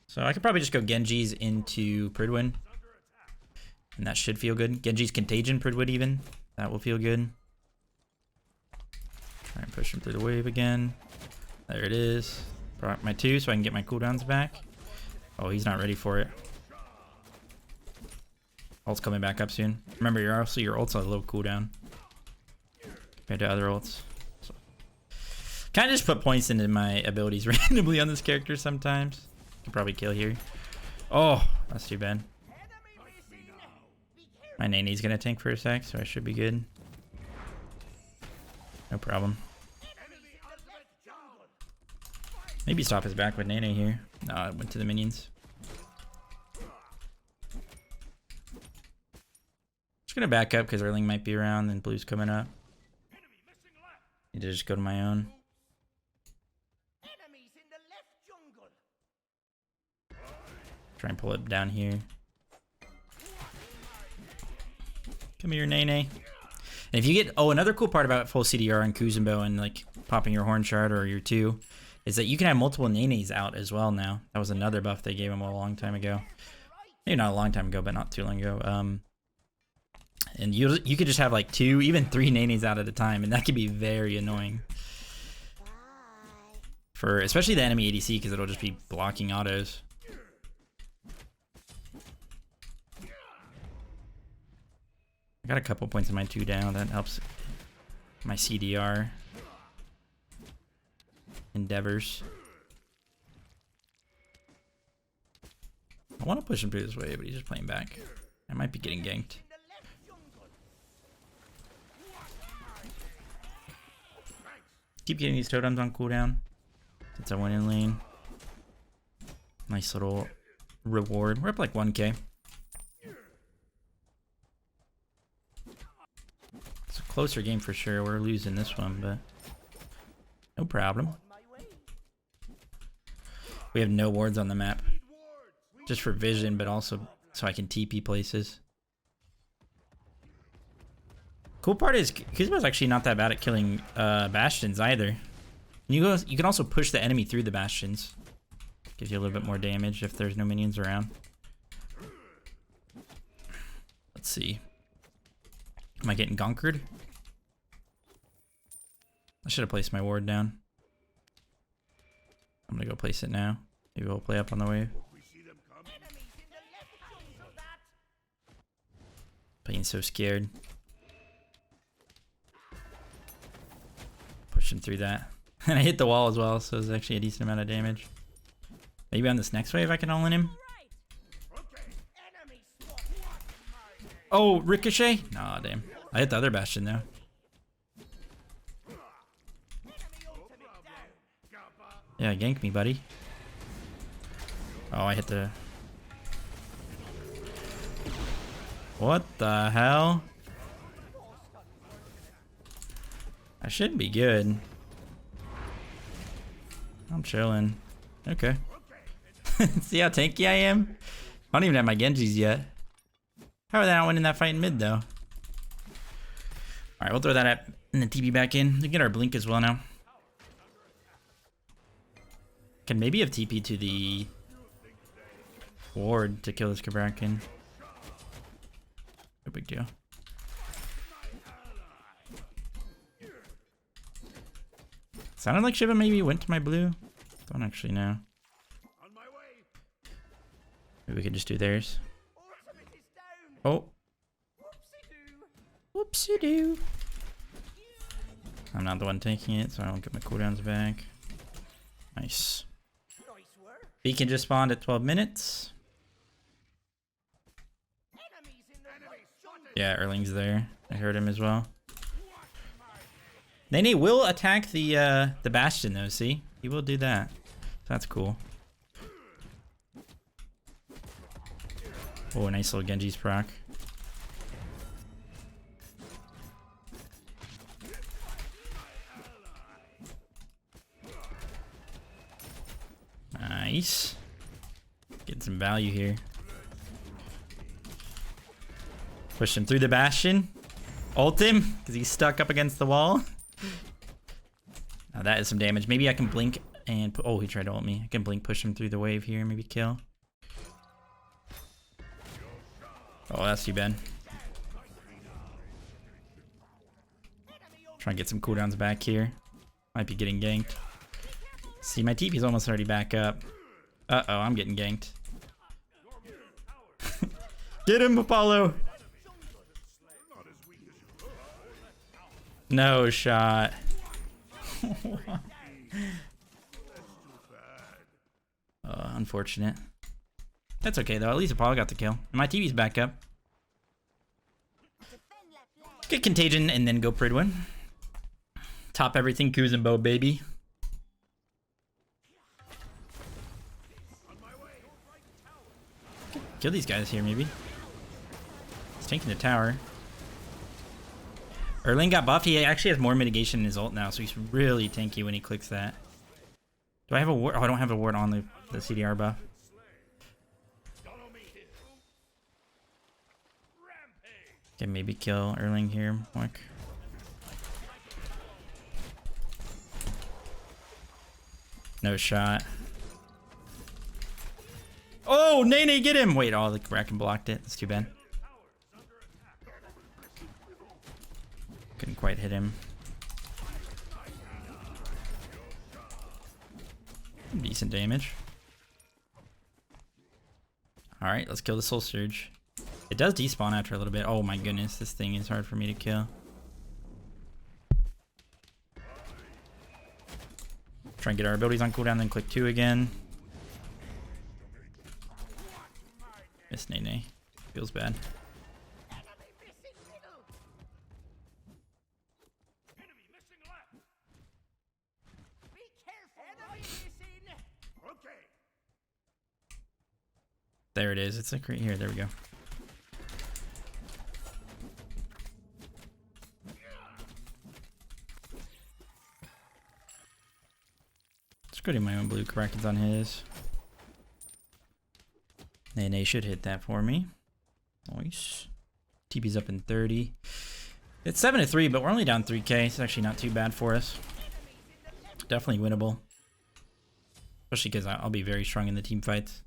So I could probably just go Genji's into Prudwin, and that should feel good. Genji's Contagion Prudwin even. That will feel good. Try and push him through the wave again. There it is. Brought my 2 so I can get my cooldowns back. Oh, he's not ready for it. Ult's coming back up soon. Remember, your ult's a low cooldown compared to other ults. So, kind of just put points into my abilities randomly on this character sometimes. Can probably kill here. Oh, that's too bad. My Nene's gonna tank for a sec, so I should be good. No problem. Maybe stop his back with Nene here. No, I went to the minions. Just gonna back up because Erling might be around and blue's coming up. Need to just go to my own. Try and pull it down here. Come here, Nene. And if you get... Oh, another cool part about full CDR and Kuzenbo and like popping your Horn Shard or your 2 is that you can have multiple Nenes out as well now. That was another buff they gave him a long time ago. Maybe not a long time ago, but not too long ago. And you could just have like 2, even 3 Nenes out at a time, and that could be very annoying. For especially the enemy ADC, because it'll just be blocking autos. I got a couple points in my 2 down. That helps my CDR endeavors. I want to push him through this way, but he's just playing back. I might be getting ganked. Keep getting these totems on cooldown since I went in lane. Nice little reward. We're up like 1k. It's a closer game for sure. We're losing this one, but no problem. We have no wards on the map. Just for vision, but also so I can TP places. Cool part is Kuzenbo's actually not that bad at killing bastions either. And you can also push the enemy through the bastions. Gives you a little bit more damage if there's no minions around. Let's see. Am I getting gonkered? I should have placed my ward down. I'm gonna go place it now. Maybe we'll play up on the wave. Being so scared. Pushing through that. And I hit the wall as well, so it's actually a decent amount of damage. Maybe on this next wave I can all-in him. Oh, Ricochet? Nah, damn. I hit the other bastion though. Yeah, gank me, buddy. Oh, I hit the... What the hell? I should be good. I'm chilling. Okay. See how tanky I am? I don't even have my Genjis yet. How are they not winning that fight in mid, though? Alright, we'll throw that at and the TP back in. We get our blink as well now. Can maybe have TP to the ward to kill this Kabrakan. No big deal. Sounded like Shiva maybe went to my blue. Don't actually know. Maybe we could just do theirs. Oh. Whoopsie-doo. I'm not the one taking it, so I don't get my cooldowns back. Nice. Beacon just spawned at 12 minutes. Yeah, Erling's there. I heard him as well. Nene will attack the Bastion though, see? He will do that. So that's cool. Oh, nice little Genji's proc. Nice. Get some value here. Push him through the Bastion. Ult him, because he's stuck up against the wall. Now that is some damage. Maybe I can blink and... Oh, he tried to ult me. I can blink, push him through the wave here, maybe kill. Oh, that's too bad. Try and get some cooldowns back here. Might be getting ganked. See, my TP's almost already back up. Uh-oh, I'm getting ganked. Get him, Apollo! No shot. Unfortunate. That's okay though, at least Apollo got the kill. And my TV's back up. Get Contagion and then go Pridwin. Top everything, Kuzenbo, baby. Kill these guys here, maybe. He's tanking the tower. Erling got buffed. He actually has more mitigation in his ult now, so he's really tanky when he clicks that. Do I have a ward? Oh, I don't have a ward on the CDR buff. Okay, maybe kill Erling here, Mark. No shot. Oh, Nene, get him! Wait, oh, the Kraken blocked it. That's too bad. Couldn't quite hit him. Decent damage. Alright, let's kill the Soul Surge. It does despawn after a little bit. Oh my goodness, this thing is hard for me to kill. Try and get our abilities on cooldown, then click 2 again. Miss Nene. Feels bad. There it is. It's like right here. There we go. Just getting my own blue Krakens on his. Nene should hit that for me. Nice. TP's up in 30. It's 7-3, but we're only down 3k. It's actually not too bad for us. Definitely winnable. Especially because I'll be very strong in the team fights.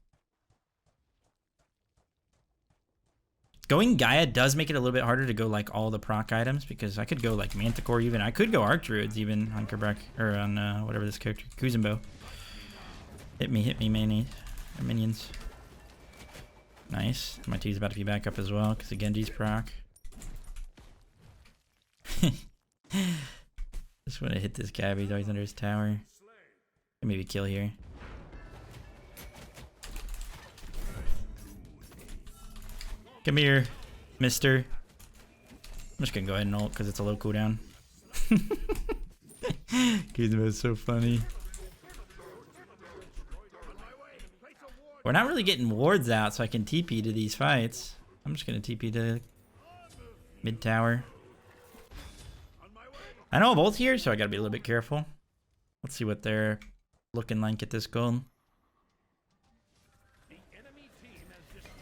Going Gaia does make it a little bit harder to go like all the proc items, because I could go like Manticore even. I could go Arc Druids even on Kabrak, or on whatever this character, Kuzenbo. Hit me, minions. Nice. My team's about to be back up as well, because the Genji's proc. Just want to hit this guy, but he's always under his tower. Maybe kill here. Come here, mister. I'm just gonna go ahead and ult because it's a low cooldown. Kuzenbo is so funny. We're not really getting wards out, so I can TP to these fights. I'm just gonna TP to mid tower. I know I'm ult here, so I gotta be a little bit careful. Let's see what they're looking like at this gold.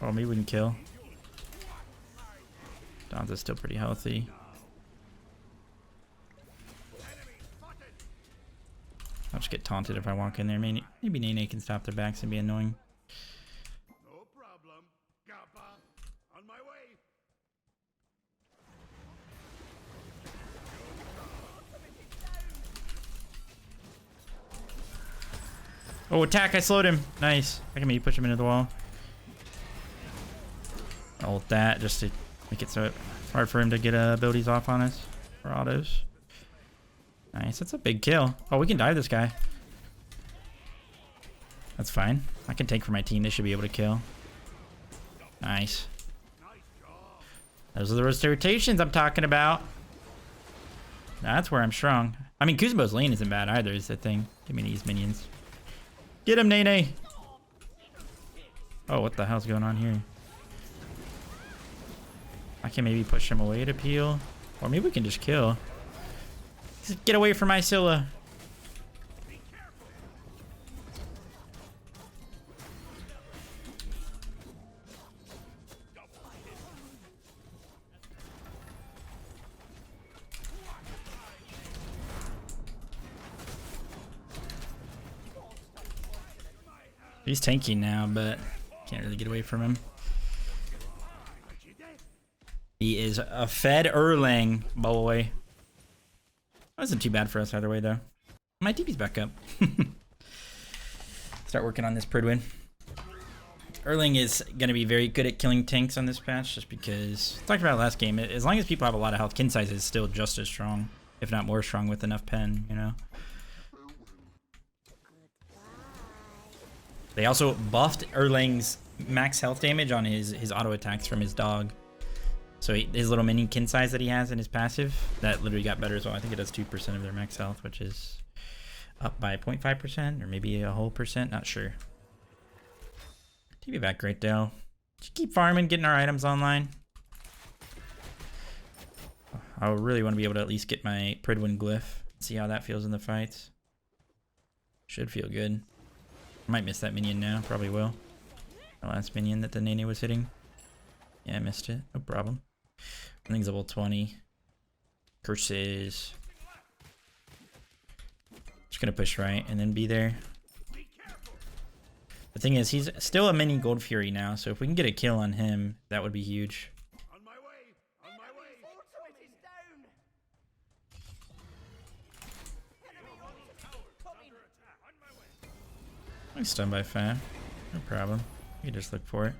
Oh, maybe we can kill. Don's still pretty healthy. I'll just get taunted if I walk in there. Maybe Nene can stop their backs and be annoying. No problem. Kappa, on my way. Oh, attack! I slowed him. Nice. I can maybe push him into the wall. I'll ult that just to make it so it's hard for him to get abilities off on us. Or autos. Nice. That's a big kill. Oh, we can dive this guy. That's fine. I can take for my team. They should be able to kill. Nice. Those are the rotations I'm talking about. That's where I'm strong. I mean, Kuzenbo's lane isn't bad either, is the thing. Give me these minions. Get him, Nene! Oh, what the hell's going on here? I can maybe push him away to peel. Or maybe we can just kill. Just get away from my Scylla. He's tanking now, but can't really get away from him. He is a fed Erlang, boy. Wasn't too bad for us either way, though. My TP's back up. Start working on this Pridwin. Erlang is going to be very good at killing tanks on this patch, just because, talked about last game, as long as people have a lot of health, Kin size is still just as strong, if not more strong with enough pen, you know? They also buffed Erlang's max health damage on his auto attacks from his dog. So his little mini kin size that he has in his passive, that literally got better as well. I think it does 2% of their max health, which is up by 0.5% or maybe a whole percent, not sure. TV back great though. Just keep farming, getting our items online. I really want to be able to at least get my Pridwin glyph. See how that feels in the fights. Should feel good. I might miss that minion now. Probably will. The last minion that the Nene was hitting. Yeah, I missed it. No problem. I think it's level 20. Curses. Just gonna push right and then be there. The thing is, he's still a mini Gold Fury now, so if we can get a kill on him, that would be huge. On my way! On my way! Ultimate is down! Enemy ultimate coming! On my way! I'm stunned by Fab. No problem. You can just look for it.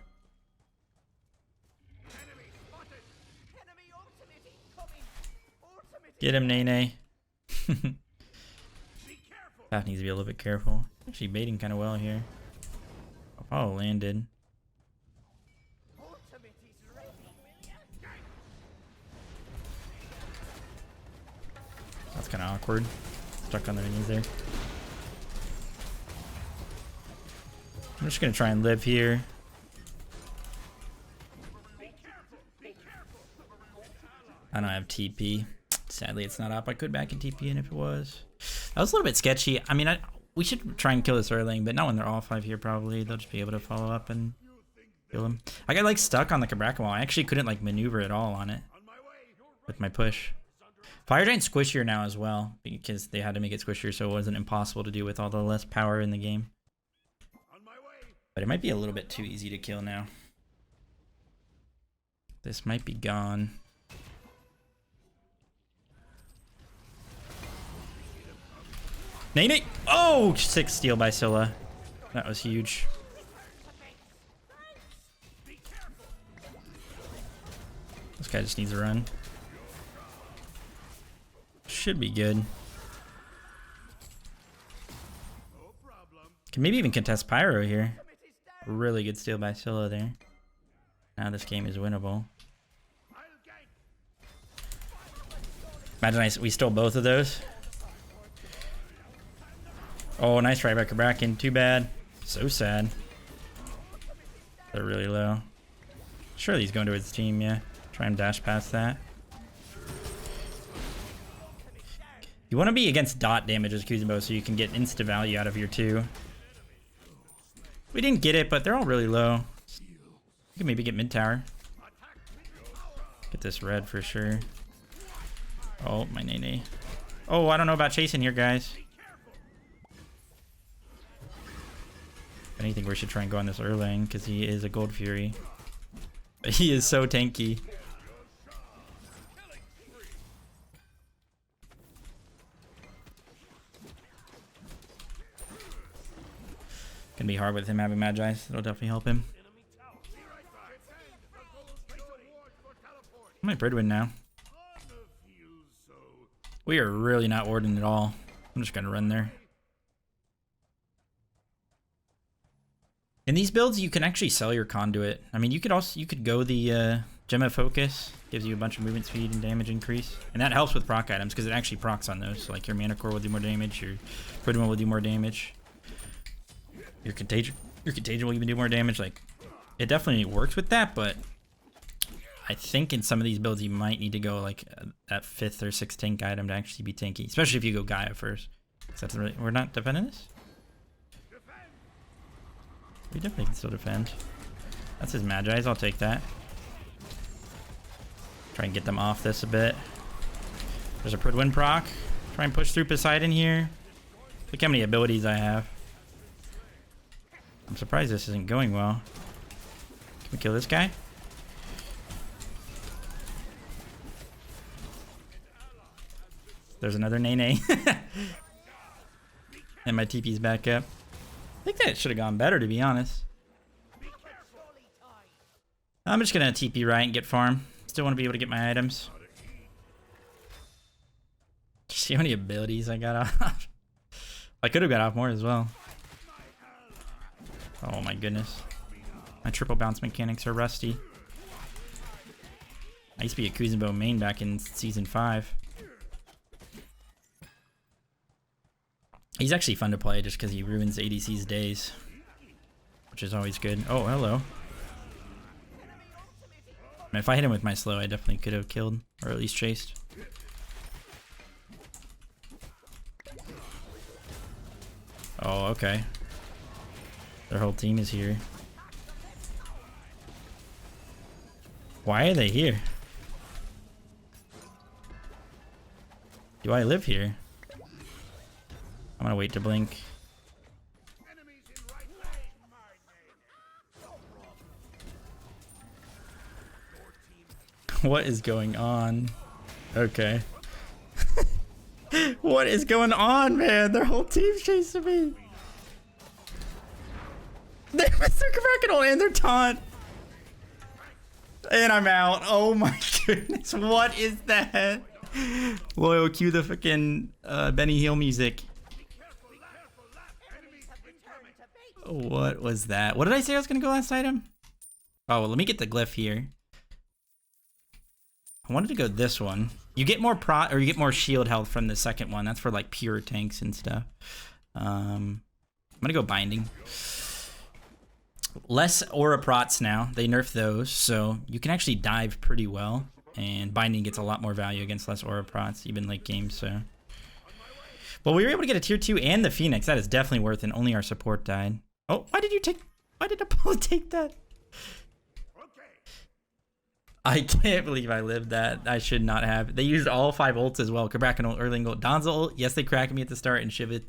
Enemy spotted! Enemy ultimate incoming! Ultimate Get him, Nene. Be careful! Fab needs to be a little bit careful. Actually baiting kind of well here. Oh, landed. ultimate is ready! That's kind of awkward. Stuck on their knees there. I'm just gonna try and live here. I don't have TP. Sadly, it's not up. I could back in TP in if it was. That was a little bit sketchy. I mean, we should try and kill this early, but not when they're all 5 here. Probably they'll just be able to follow up and kill him. I got like stuck on the Cabraca wall. I actually couldn't like maneuver at all on it On my way! with my push. Fire Giant's squishier now as well because they had to make it squishier, so it wasn't impossible to do with all the less power in the game. On my way! But it might be a little bit too easy to kill now. This might be gone. Nene! Oh! 6 steal by Scylla. That was huge. This guy just needs a run. Should be good. No problem. Can maybe even contest Pyro here. Really good steal by Scylla there. Now this game is winnable. I'll gank! Imagine we stole both of those. Oh, nice try by Cabrakan. Too bad. So sad. They're really low. Surely he's going to his team, yeah. Try and dash past that. You want to be against dot damage as Kuzenbo so you can get insta value out of your 2. We didn't get it, but they're all really low. You can maybe get mid tower. Get this red for sure. Oh, my Nene. Oh, I don't know about chasing here, guys. If anything, we should try and go on this Erlang because he is a Gold Fury. But he is so tanky. Gonna be hard with him having Magi. That'll definitely help him. I'm my Bridwin now. We are really not warding at all. I'm just gonna run there. In these builds, you can actually sell your conduit. I mean, you could go the Gem of Focus, gives you a bunch of movement speed and damage increase, and that helps with proc items because it actually procs on those. So like your Mana Core will do more damage, your Bridwin will do more damage, your Contagion will even do more damage. Like, it definitely works with that, but I think in some of these builds you might need to go like that 5th or 6th tank item to actually be tanky, especially if you go Gaia first. Except we're not defending this. We definitely can still defend. That's his Magi's. I'll take that. Try and get them off this a bit. There's a Pridwin proc. Try and push through Poseidon here. Look how many abilities I have. I'm surprised this isn't going well. Can we kill this guy? There's another Nene. And my TP's back up. I think that should have gone better, to be honest. I'm just gonna TP right and get farm. Still want to be able to get my items. See how many abilities I got off? I could have got off more as well. Oh my goodness. My triple bounce mechanics are rusty. I used to be a Kuzenbo main back in season 5. He's actually fun to play just because he ruins ADC's days, which is always good. Oh, hello. I mean, if I hit him with my slow, I definitely could have killed, or at least chased. Oh, okay. Their whole team is here. Why are they here? Do I live here? I'm gonna wait to blink. Enemies in right lane. My name. What is going on? Okay. What is going on, man? Their whole team's chasing me. They missed their Kraken and their taunt. And I'm out. Oh my goodness. What is that? Whoa, cue the fucking Benny Hill music. Enemies have returned to base. What was that? What did I say I was gonna go last item? Oh, well, let me get the glyph here. I wanted to go this one. You get more or you get more shield health from the second one. That's for like pure tanks and stuff. I'm gonna go binding. Less aura prots now. They nerfed those, so you can actually dive pretty well. And binding gets a lot more value against less aura prots, even late game. So, well, we were able to get a tier 2 and the Phoenix. That is definitely worth it. Only our support died. Oh, why did Apollo take that? I can't believe I lived that. I should not have. They used all 5 ults as well. Kraken ult, Erling ult, Donza ult. Yes, they cracked me at the start, and Shivit,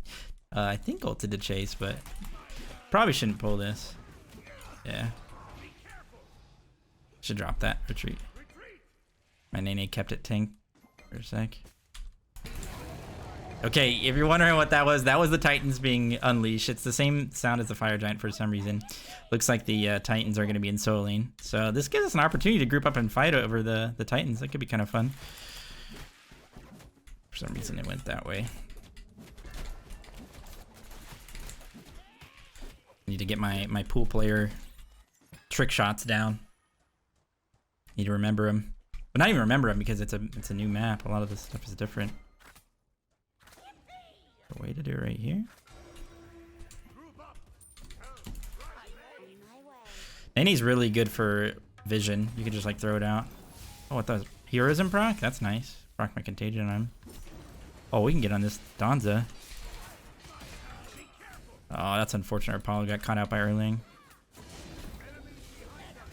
I think, ulted to chase, but probably shouldn't pull this. Yeah. Should drop that. Retreat. My Nene kept it tank for a sec. Okay, if you're wondering what that was the Titans being unleashed. It's the same sound as the Fire Giant for some reason. Looks like the Titans are going to be in solo lane. So this gives us an opportunity to group up and fight over the Titans. That could be kind of fun. For some reason it went that way. Need to get my pool player trick shots down. Need to remember them. But not even remember them because it's a new map. A lot of this stuff is different. The way to do it right here. Nene's really good for vision. You can just like throw it out. Oh, what does heroism proc? That's nice. Proc my contagion on him. Oh, we can get on this Donza. Oh, that's unfortunate. Apollo got caught out by Erling.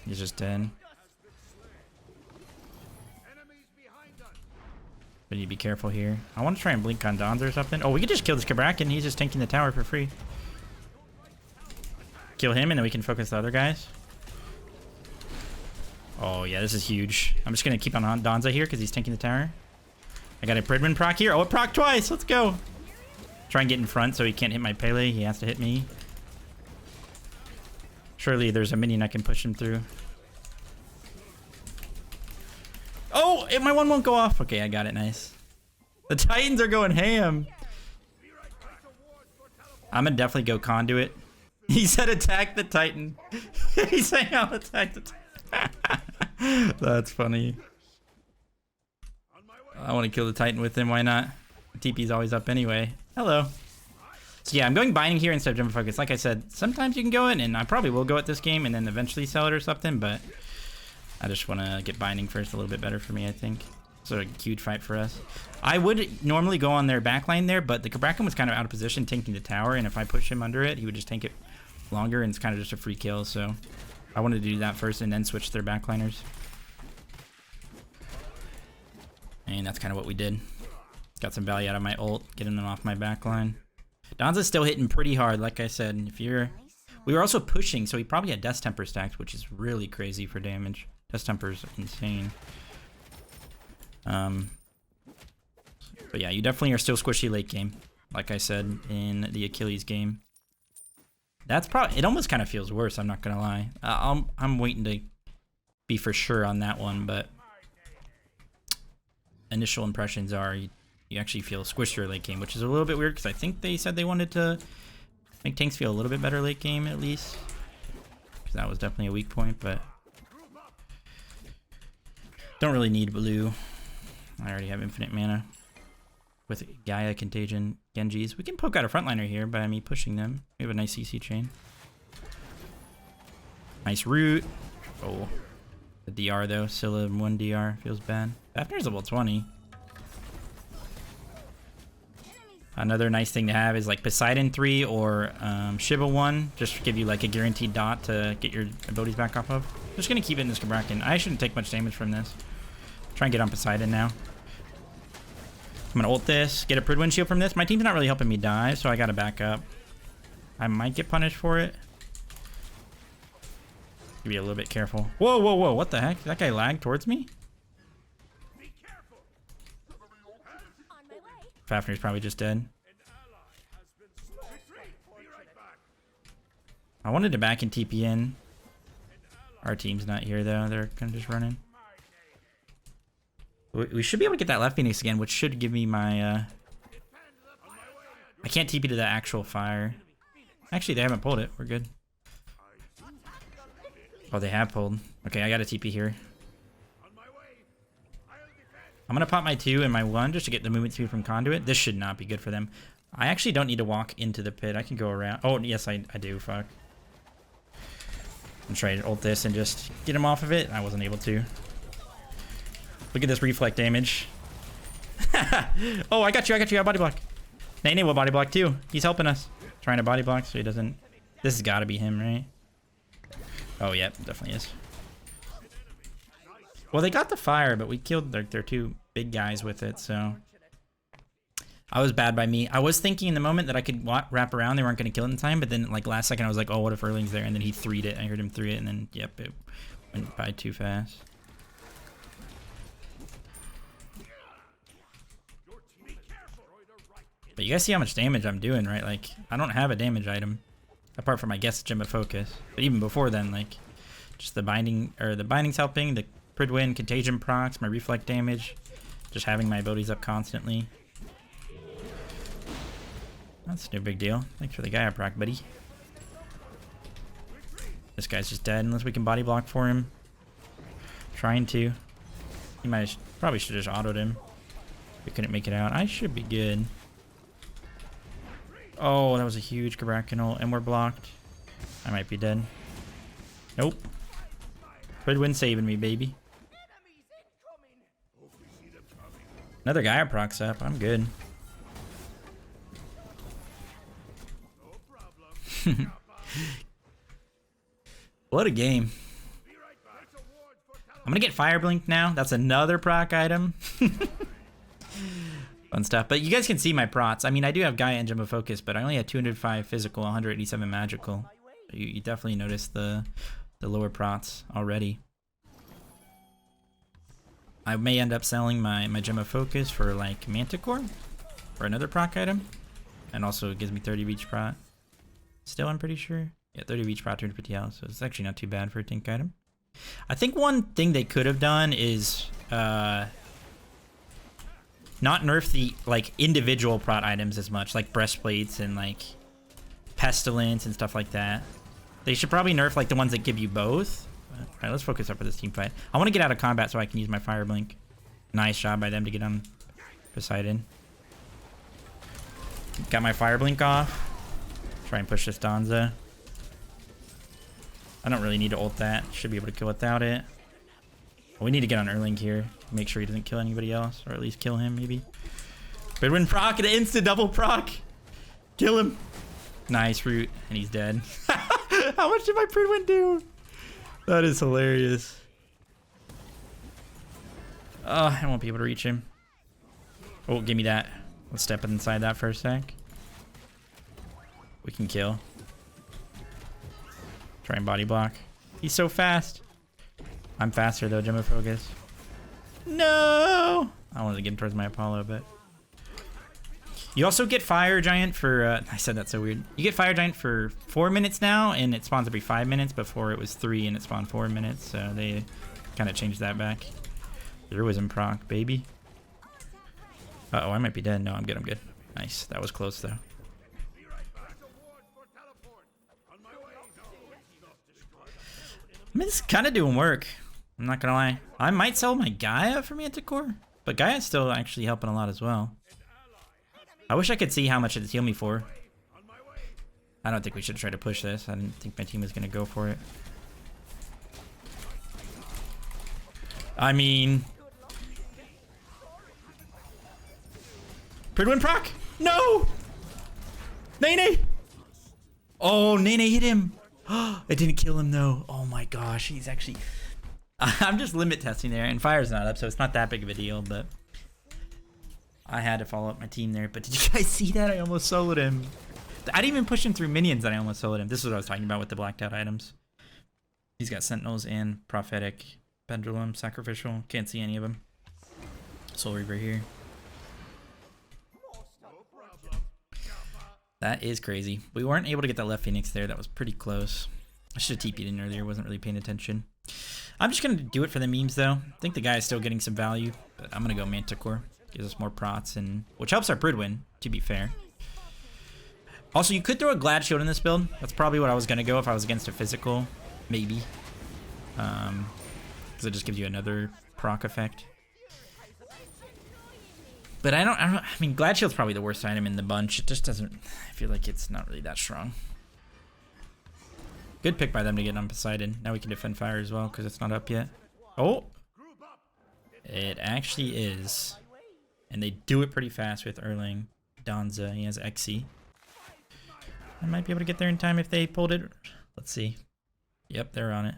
He's just dead. But you need to be careful here. I want to try and blink on Donza or something. Oh, we could just kill this Kabrakan. He's just tanking the tower for free. Kill him and then we can focus the other guys. Oh yeah, this is huge. I'm just going to keep on Donza here because he's tanking the tower. I got a Pridman proc here. Oh, it proc twice. Let's go. Try and get in front so he can't hit my Pele. He has to hit me. Surely there's a minion I can push him through. Oh, my one won't go off. Okay, I got it. Nice. The Titans are going ham. I'm gonna definitely go conduit. He said attack the Titan. He's saying I'll attack the Titan. That's funny. I want to kill the Titan with him. Why not? TP's always up anyway. Hello. So yeah, I'm going binding here instead of jump focus. Like I said, sometimes you can go in, and I probably will go at this game and then eventually sell it or something, but I just want to get binding first a little bit better for me, I think. So a huge fight for us. I would normally go on their backline there, but the Kabrakan was kind of out of position tanking the tower, and if I push him under it, he would just tank it longer, and it's kind of just a free kill, so I wanted to do that first and then switch to their backliners. And that's kind of what we did. Got some value out of my ult, getting them off my backline. Donza's still hitting pretty hard, like I said. If you're... We were also pushing, so he probably had Death Temper stacked, which is really crazy for damage. Death Temper's insane. But yeah, you definitely are still squishy late game, like I said in the Achilles game. That's probably... It almost kind of feels worse, I'm not gonna lie. I'm waiting to be for sure on that one, but initial impressions are you actually feel squishier late game, which is a little bit weird because I think they said they wanted to make tanks feel a little bit better late game at least. Because that was definitely a weak point, but don't really need blue. I already have infinite mana with Gaia, Contagion, Genjis. We can poke out a frontliner here by me pushing them. We have a nice CC chain. Nice root. Oh, the DR though. Scylla 1 DR feels bad. Fafnir's level 20. Another nice thing to have is like Poseidon 3 or Shiva 1. Just to give you like a guaranteed dot to get your abilities back off of. Just gonna keep it in this Gabrakan. I shouldn't take much damage from this. Try and get on Poseidon now. I'm gonna ult this, get a Pridwin shield from this. My team's not really helping me die, so I gotta back up. I might get punished for it. Be a little bit careful. Whoa, whoa, whoa, what the heck? That guy lagged towards me? Fafnir's probably just dead. I wanted to back in TP in. Our team's not here though, they're kind of just running. We should be able to get that left Phoenix again, which should give me my... I can't TP to the actual fire. Actually, they haven't pulled it. We're good. Oh, they have pulled. Okay, I got a TP here. I'm going to pop my 2 and my 1 just to get the movement speed from Conduit. This should not be good for them. I actually don't need to walk into the pit. I can go around. Oh, yes, I do. Fuck. I'm trying to ult this and just get him off of it. I wasn't able to. Look at this reflect damage. Oh, I got you. I got you. I body block. Nene will body block too. He's helping us. Trying to body block so he doesn't... This has got to be him, right? Oh, yeah. Definitely is. Well, they got the fire, but we killed their 2 big guys with it, so... I was bad by me. I was thinking in the moment that I could wrap around. They weren't going to kill it in time, but then like last second I was like, oh, what if Erling's there? And then he 3'd it. I heard him 3 it, and then, yep, it went by too fast. But you guys see how much damage I'm doing, right? Like, I don't have a damage item. Apart from, I guess, Gem of Focus. But even before then, like, just the binding, or the binding's helping, the Pridwin, Contagion procs, my reflect damage. Just having my abilities up constantly. That's no big deal. Thanks for the Gaia proc, buddy. This guy's just dead unless we can body block for him. Trying to. He might probably should have just autoed him. We couldn't make it out. I should be good. Oh, that was a huge Gabrakan ult, and we're blocked. I might be dead. Nope. Pridwin saving me, baby. Another Gaia proc's up. I'm good. What a game. I'm gonna get Fire Blink now. That's another proc item. Fun stuff. But you guys can see my prots. I mean, I do have Gaia and Gem of Focus, but I only had 205 physical, 187 magical. You definitely notice the lower prots already. I may end up selling my Gem of Focus for like Manticore or another proc item. And also it gives me 30 of each prot. Still, I'm pretty sure. Yeah, 30 of each prot, 250 health, so it's actually not too bad for a tank item. I think one thing they could have done is not nerf the like individual prot items as much, like breastplates and like pestilence and stuff like that. They should probably nerf like the ones that give you both. All right, let's focus up for this team fight. I want to get out of combat so I can use my Fire Blink. Nice job by them to get on Poseidon. Got my Fire Blink off. Try and push this Danza. I don't really need to ult that. Should be able to kill without it. We need to get on Erling here. Make sure he doesn't kill anybody else. Or at least kill him, maybe. Pridwin proc, an instant double proc. Kill him. Nice root. And he's dead. How much did my Pridwin do? That is hilarious. Oh, I won't be able to reach him. Oh, give me that. Let's step inside that for a sec. We can kill. Try and body block. He's so fast. I'm faster though, Gem of Focus. No! I wanted to get him towards my Apollo, but... You also get Fire Giant for... I said that so weird. You get Fire Giant for 4 minutes now, and it spawns every 5 minutes. Before it was 3, and it spawned 4 minutes, so they kind of changed that back. Heroism proc, baby. Uh-oh, I might be dead. No, I'm good, I'm good. Nice. That was close, though. I mean, it's kind of doing work. I'm not gonna lie. I might sell my Gaia for Manticore, but Gaia's still actually helping a lot as well. I wish I could see how much it'd heal me for. I don't think we should try to push this. I didn't think my team was gonna go for it. I mean... Pridwin proc! No! Nene! Oh, Nene hit him. It didn't kill him though. Oh my gosh, he's actually... I'm just limit testing there, and fire's not up, so it's not that big of a deal, but... I had to follow up my team there, but did you guys see that? I almost soloed him. I didn't even push him through minions and I almost soloed him. This is what I was talking about with the blacked out items. He's got Sentinels and Prophetic, Pendulum, Sacrificial. Can't see any of them. Soul Reaver here. That is crazy. We weren't able to get that left Phoenix there. That was pretty close. I should have TP'd in earlier. Wasn't really paying attention. I'm just going to do it for the memes, though. I think the guy is still getting some value, but I'm going to go Manticore. Gives us more prots, and which helps our Prid win, to be fair. Also, you could throw a Glad Shield in this build. That's probably what I was going to go if I was against a physical. Maybe. Because it just gives you another proc effect. But I mean, Glad Shield's probably the worst item in the bunch. It just doesn't... I feel like it's not really that strong. Good pick by them to get on Poseidon. Now we can defend fire as well, because it's not up yet. Oh! It actually is. And they do it pretty fast with Erling. Donza, he has Xe. I might be able to get there in time if they pulled it. Let's see. Yep, they're on it.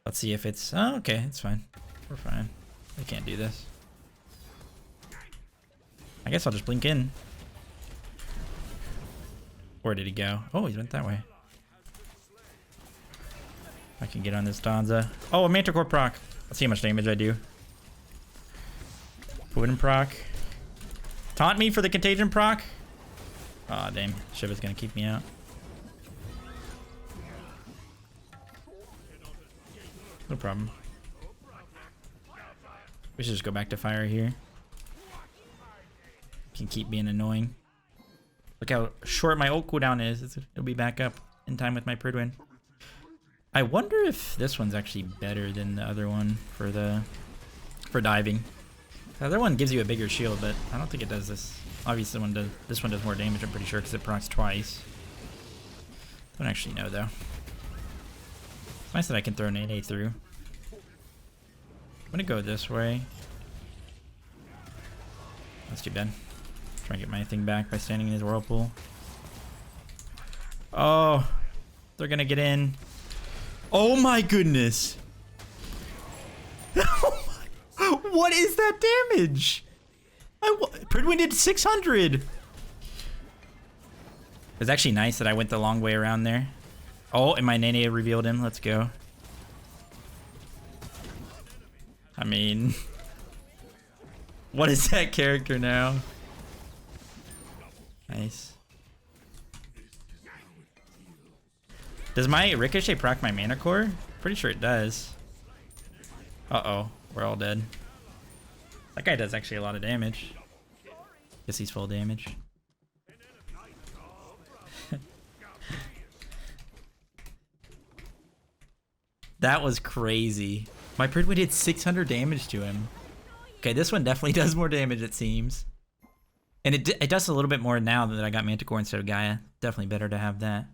Let's see if it's... Oh, okay, it's fine. We're fine. They can't do this. I guess I'll just blink in. Where did he go? Oh, he went that way. I can get on this Donza. Oh, a Manticore proc. Let's see how much damage I do. Wooden proc. Taunt me for the Contagion proc. Aw, damn. Shiva's gonna keep me out. No problem. We should just go back to fire here. Can keep being annoying. Look how short my ult cooldown is. It'll be back up in time with my Pridwin. I wonder if this one's actually better than the other one for diving. The other one gives you a bigger shield, but I don't think it does this. Obviously, this one does more damage, I'm pretty sure, because it procs twice. Don't actually know, though. It's nice that I can throw an 8A through. I'm gonna go this way. That's too bad. Try and get my thing back by standing in his whirlpool. Oh, they're gonna get in. Oh my goodness. What is that damage? Pridwin did 600. It's actually nice that I went the long way around there. Oh, and my Nene revealed him. Let's go. I mean, what is that character now? Nice. Does my Ricochet proc my Mana Core? Pretty sure it does. Uh-oh. We're all dead. That guy does actually a lot of damage. Guess he's full damage. That was crazy. My Pridwin did 600 damage to him. Okay, this one definitely does more damage, it seems. And it does a little bit more now that I got Manticore instead of Gaia. Definitely better to have that.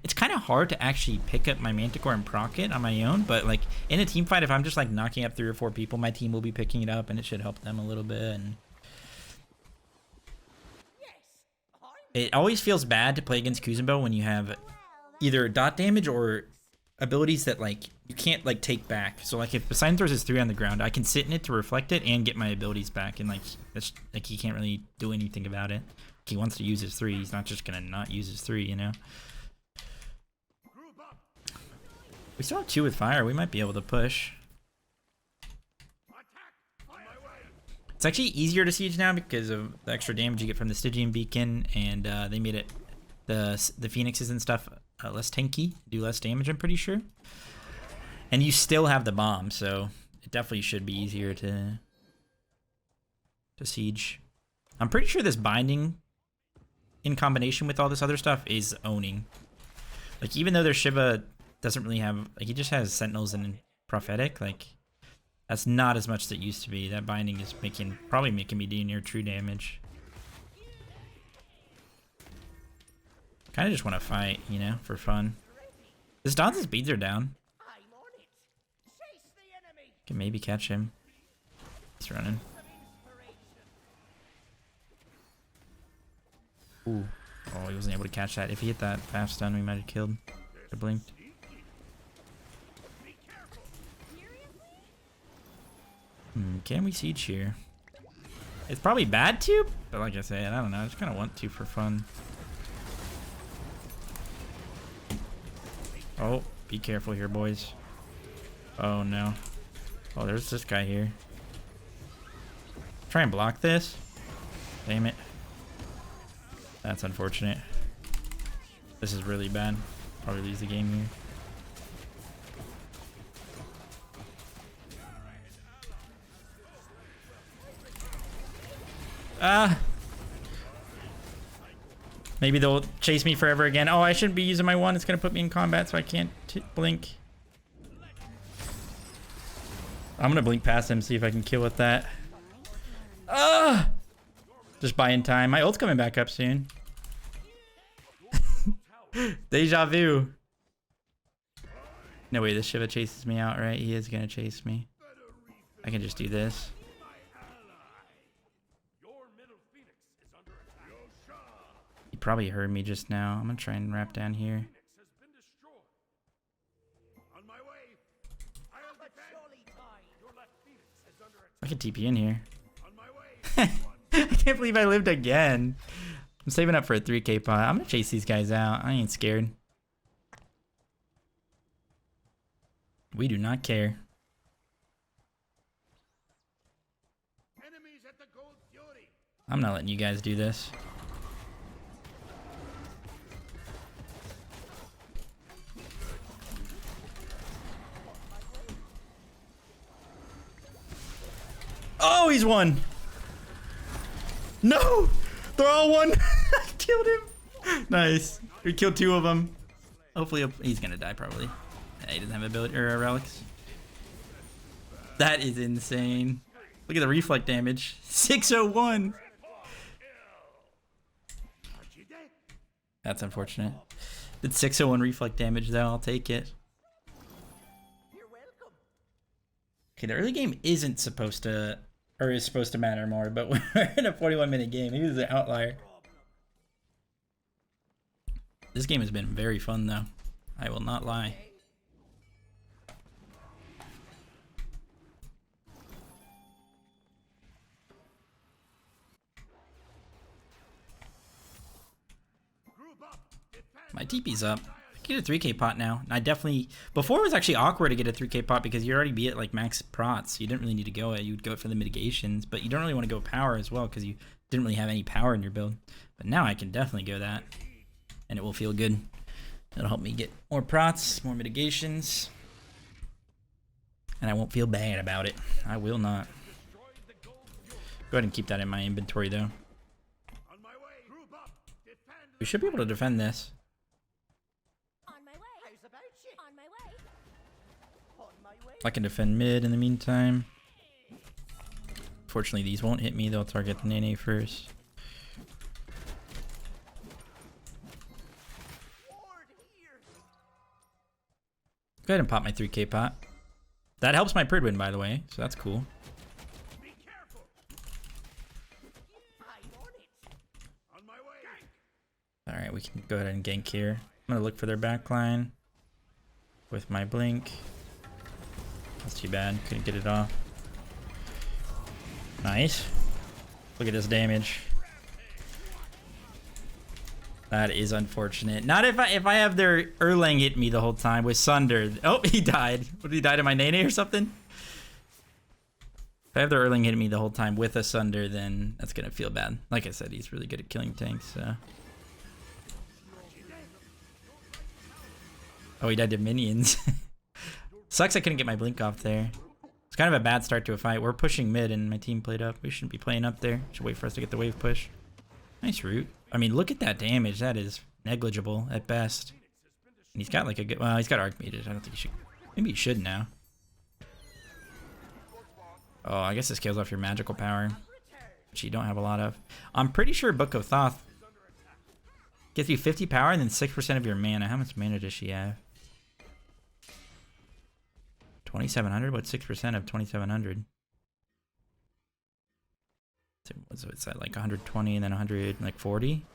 It's kind of hard to actually pick up my Manticore and proc it on my own, but like in a team fight, if I'm just like knocking up 3 or 4 people, my team will be picking it up and it should help them a little bit. And it always feels bad to play against Kuzenbo when you have either dot damage or abilities that like you can't like take back. So like if Poseidon throws his 3 on the ground, I can sit in it to reflect it and get my abilities back, and like that's like he can't really do anything about it. He wants to use his 3, he's not just gonna not use his 3, you know. We still have 2 with fire. We might be able to push. It's actually easier to siege now because of the extra damage you get from the Stygian Beacon, and they made it the Phoenixes and stuff less tanky, do less damage, I'm pretty sure. And you still have the bomb, so it definitely should be easier to siege. I'm pretty sure this binding in combination with all this other stuff is owning. Like even though their Shiva doesn't really have, like he just has Sentinels and Prophetic, like that's not as much as it used to be. That binding is probably making me do near true damage. Kind of just want to fight, you know, for fun. This Donza's beads are down. Can maybe catch him. He's running. Ooh. Oh, he wasn't able to catch that. If he hit that fast stun, we might have killed. I blinked. Can we siege here? It's probably bad to, but like I said, I don't know. I just kind of want to for fun. Oh, be careful here, boys. Oh no. Oh, there's this guy here. Try and block this. Damn it. That's unfortunate. This is really bad. Probably lose the game here. Maybe they'll chase me forever again. Oh, I shouldn't be using my one. It's going to put me in combat, so I can't blink. I'm going to blink past him, see if I can kill with that. Just buying time. My ult's coming back up soon. Deja vu. No way this Shiva chases me out, right? He is going to chase me. I can just do this. He probably heard me just now. I'm going to try and wrap down here. I can TP in here. I can't believe I lived again. I'm saving up for a 3k pot. I'm going to chase these guys out. I ain't scared. We do not care. I'm not letting you guys do this. Oh, he's one. No, they're all one. I killed him. Nice. We killed two of them. Hopefully he's gonna die probably. Yeah, he doesn't have ability or relics. That is insane. Look at the reflect damage. 601. That's unfortunate. Did 601 reflect damage though. I'll take it. Okay, the early game isn't supposed to, or is supposed to matter more, but we're in a 41-minute game. He was an outlier. This game has been very fun though. I will not lie. My TP's up. I can get a 3k pot now. And I definitely... Before it was actually awkward to get a 3k pot because you already be at like max prots. You didn't really need to go it. You would go it for the mitigations. But you don't really want to go power as well because you didn't really have any power in your build. But now I can definitely go that. And it will feel good. It'll help me get more prots, more mitigations. And I won't feel bad about it. I will not. Go ahead and keep that in my inventory though. We should be able to defend this. I can defend mid in the meantime. Fortunately, these won't hit me. They'll target the Nene first. Go ahead and pop my 3k pot. That helps my Pridwin, by the way, so that's cool. Alright, we can go ahead and gank here. I'm gonna look for their backline with my blink. That's too bad. Couldn't get it off. Nice. Look at this damage. That is unfortunate. Not if I have their Erlang hit me the whole time with Sunder. Oh, he died. What, did he die to my Nene or something? If I have their Erlang hit me the whole time with a Sunder, then that's gonna feel bad. Like I said, he's really good at killing tanks, so. Oh, he died to minions. Sucks I couldn't get my blink off there. It's kind of a bad start to a fight. We're pushing mid and my team played up. We shouldn't be playing up there. Should wait for us to get the wave push. Nice root. I mean, look at that damage. That is negligible at best. And he's got like a good... Well, he's got Archmages. I don't think he should... Maybe he should now. Oh, I guess this kills off your magical power, which you don't have a lot of. I'm pretty sure Book of Thoth gets you 50 power and then 6% of your mana. How much mana does she have? 2,700? What's 6% of 2,700? So it's at like 120 and then 100, like 40?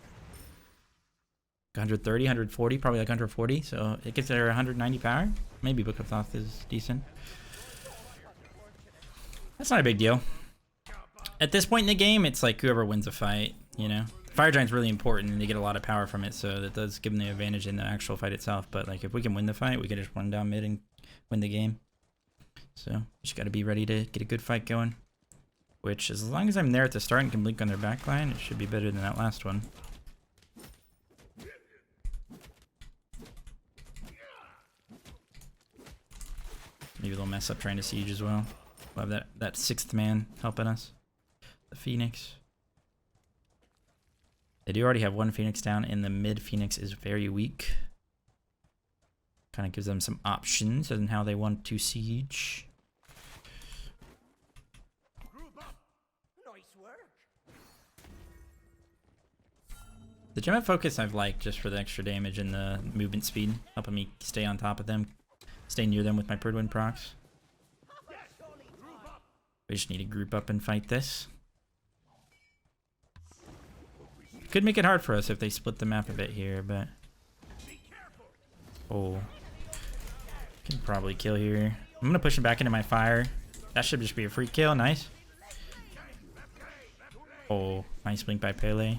130, 140, probably like 140. So it gets there 190 power. Maybe Book of Thoth is decent. That's not a big deal. At this point in the game, it's like whoever wins a fight, you know? Fire Giant's really important and they get a lot of power from it, so that does give them the advantage in the actual fight itself. But like if we can win the fight, we can just run down mid and win the game. So you just gotta be ready to get a good fight going. Which, as long as I'm there at the start and can blink on their backline, it should be better than that last one. Maybe they'll mess up trying to siege as well. We'll have that 6th man helping us. The Phoenix. They do already have 1 Phoenix down, and the mid Phoenix is very weak. Kind of gives them some options on how they want to siege. Nice work. The Gem of Focus I've liked just for the extra damage and the movement speed, helping me stay on top of them, stay near them with my Perdwin procs. We just need to group up and fight this. Could make it hard for us if they split the map a bit here, but... Oh. Can probably kill here. I'm gonna push him back into my fire. That should just be a free kill, nice. Oh, nice blink by Pele.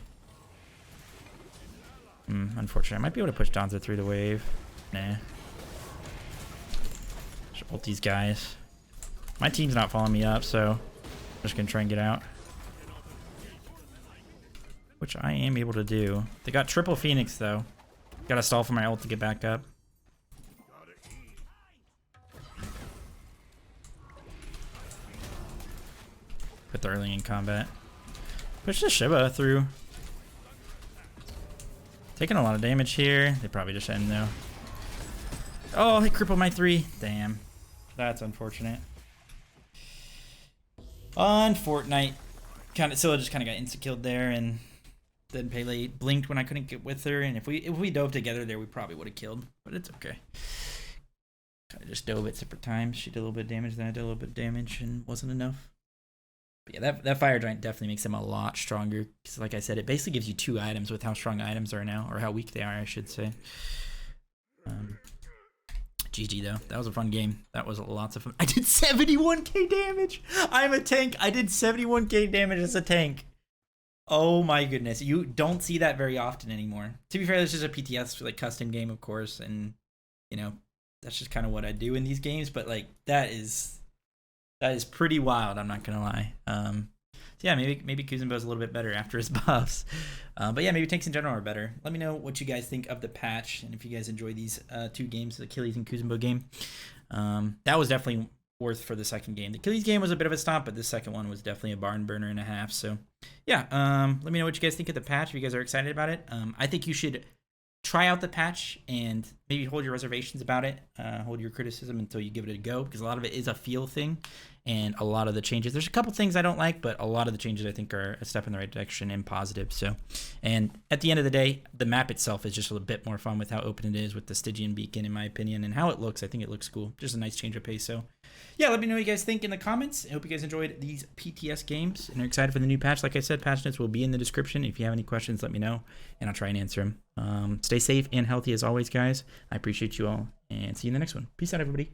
Unfortunate. I might be able to push Donza through the wave. Nah. Just ult these guys. My team's not following me up, so I'm just gonna try and get out. Which I am able to do. They got triple Phoenix though. Gotta stall for my ult to get back up. Put the early in combat. Push the Shiva through. Taking a lot of damage here. They probably just end though. Oh, they crippled my 3. Damn. That's unfortunate. Unfortunate. Scylla just kind of got insta-killed there, and then Pele blinked when I couldn't get with her, and if we dove together there, we probably would have killed, but it's okay. Kind of just dove at separate times. She did a little bit of damage, then I did a little bit of damage, and wasn't enough. But yeah, that Fire Giant definitely makes them a lot stronger, because like I said, it basically gives you 2 items with how strong items are now, or how weak they are, I should say. GG though. That was a fun game. That was lots of fun. I did 71k damage. I'm a tank. I did 71k damage as a tank. Oh my goodness. You don't see that very often anymore. To be fair, this is a PTS like custom game, of course, and you know, that's just kind of what I do in these games, but like that is pretty wild, I'm not gonna lie. So yeah, maybe Kuzenbo's a little bit better after his buffs. But yeah, maybe tanks in general are better. Let me know what you guys think of the patch, and if you guys enjoy these 2 games, the Achilles and Kuzenbo game. That was definitely worth for the second game. The Achilles game was a bit of a stomp, but the second one was definitely a barn burner and a half. So yeah, let me know what you guys think of the patch, if you guys are excited about it. I think you should try out the patch and maybe hold your reservations about it, hold your criticism until you give it a go, because a lot of it is a feel thing, and a lot of the changes, there's a couple things I don't like, but a lot of the changes I think are a step in the right direction and positive. So, and at the end of the day, the map itself is just a little bit more fun with how open it is with the Stygian beacon, in my opinion, and how it looks. I think it looks cool, just a nice change of pace. So yeah, let me know what you guys think in the comments. I hope you guys enjoyed these PTS games and are excited for the new patch. Like I said, patch notes will be in the description. If you have any questions, let me know, and I'll try and answer them. Stay safe and healthy as always, guys. I appreciate you all, and see you in the next one. Peace out, everybody.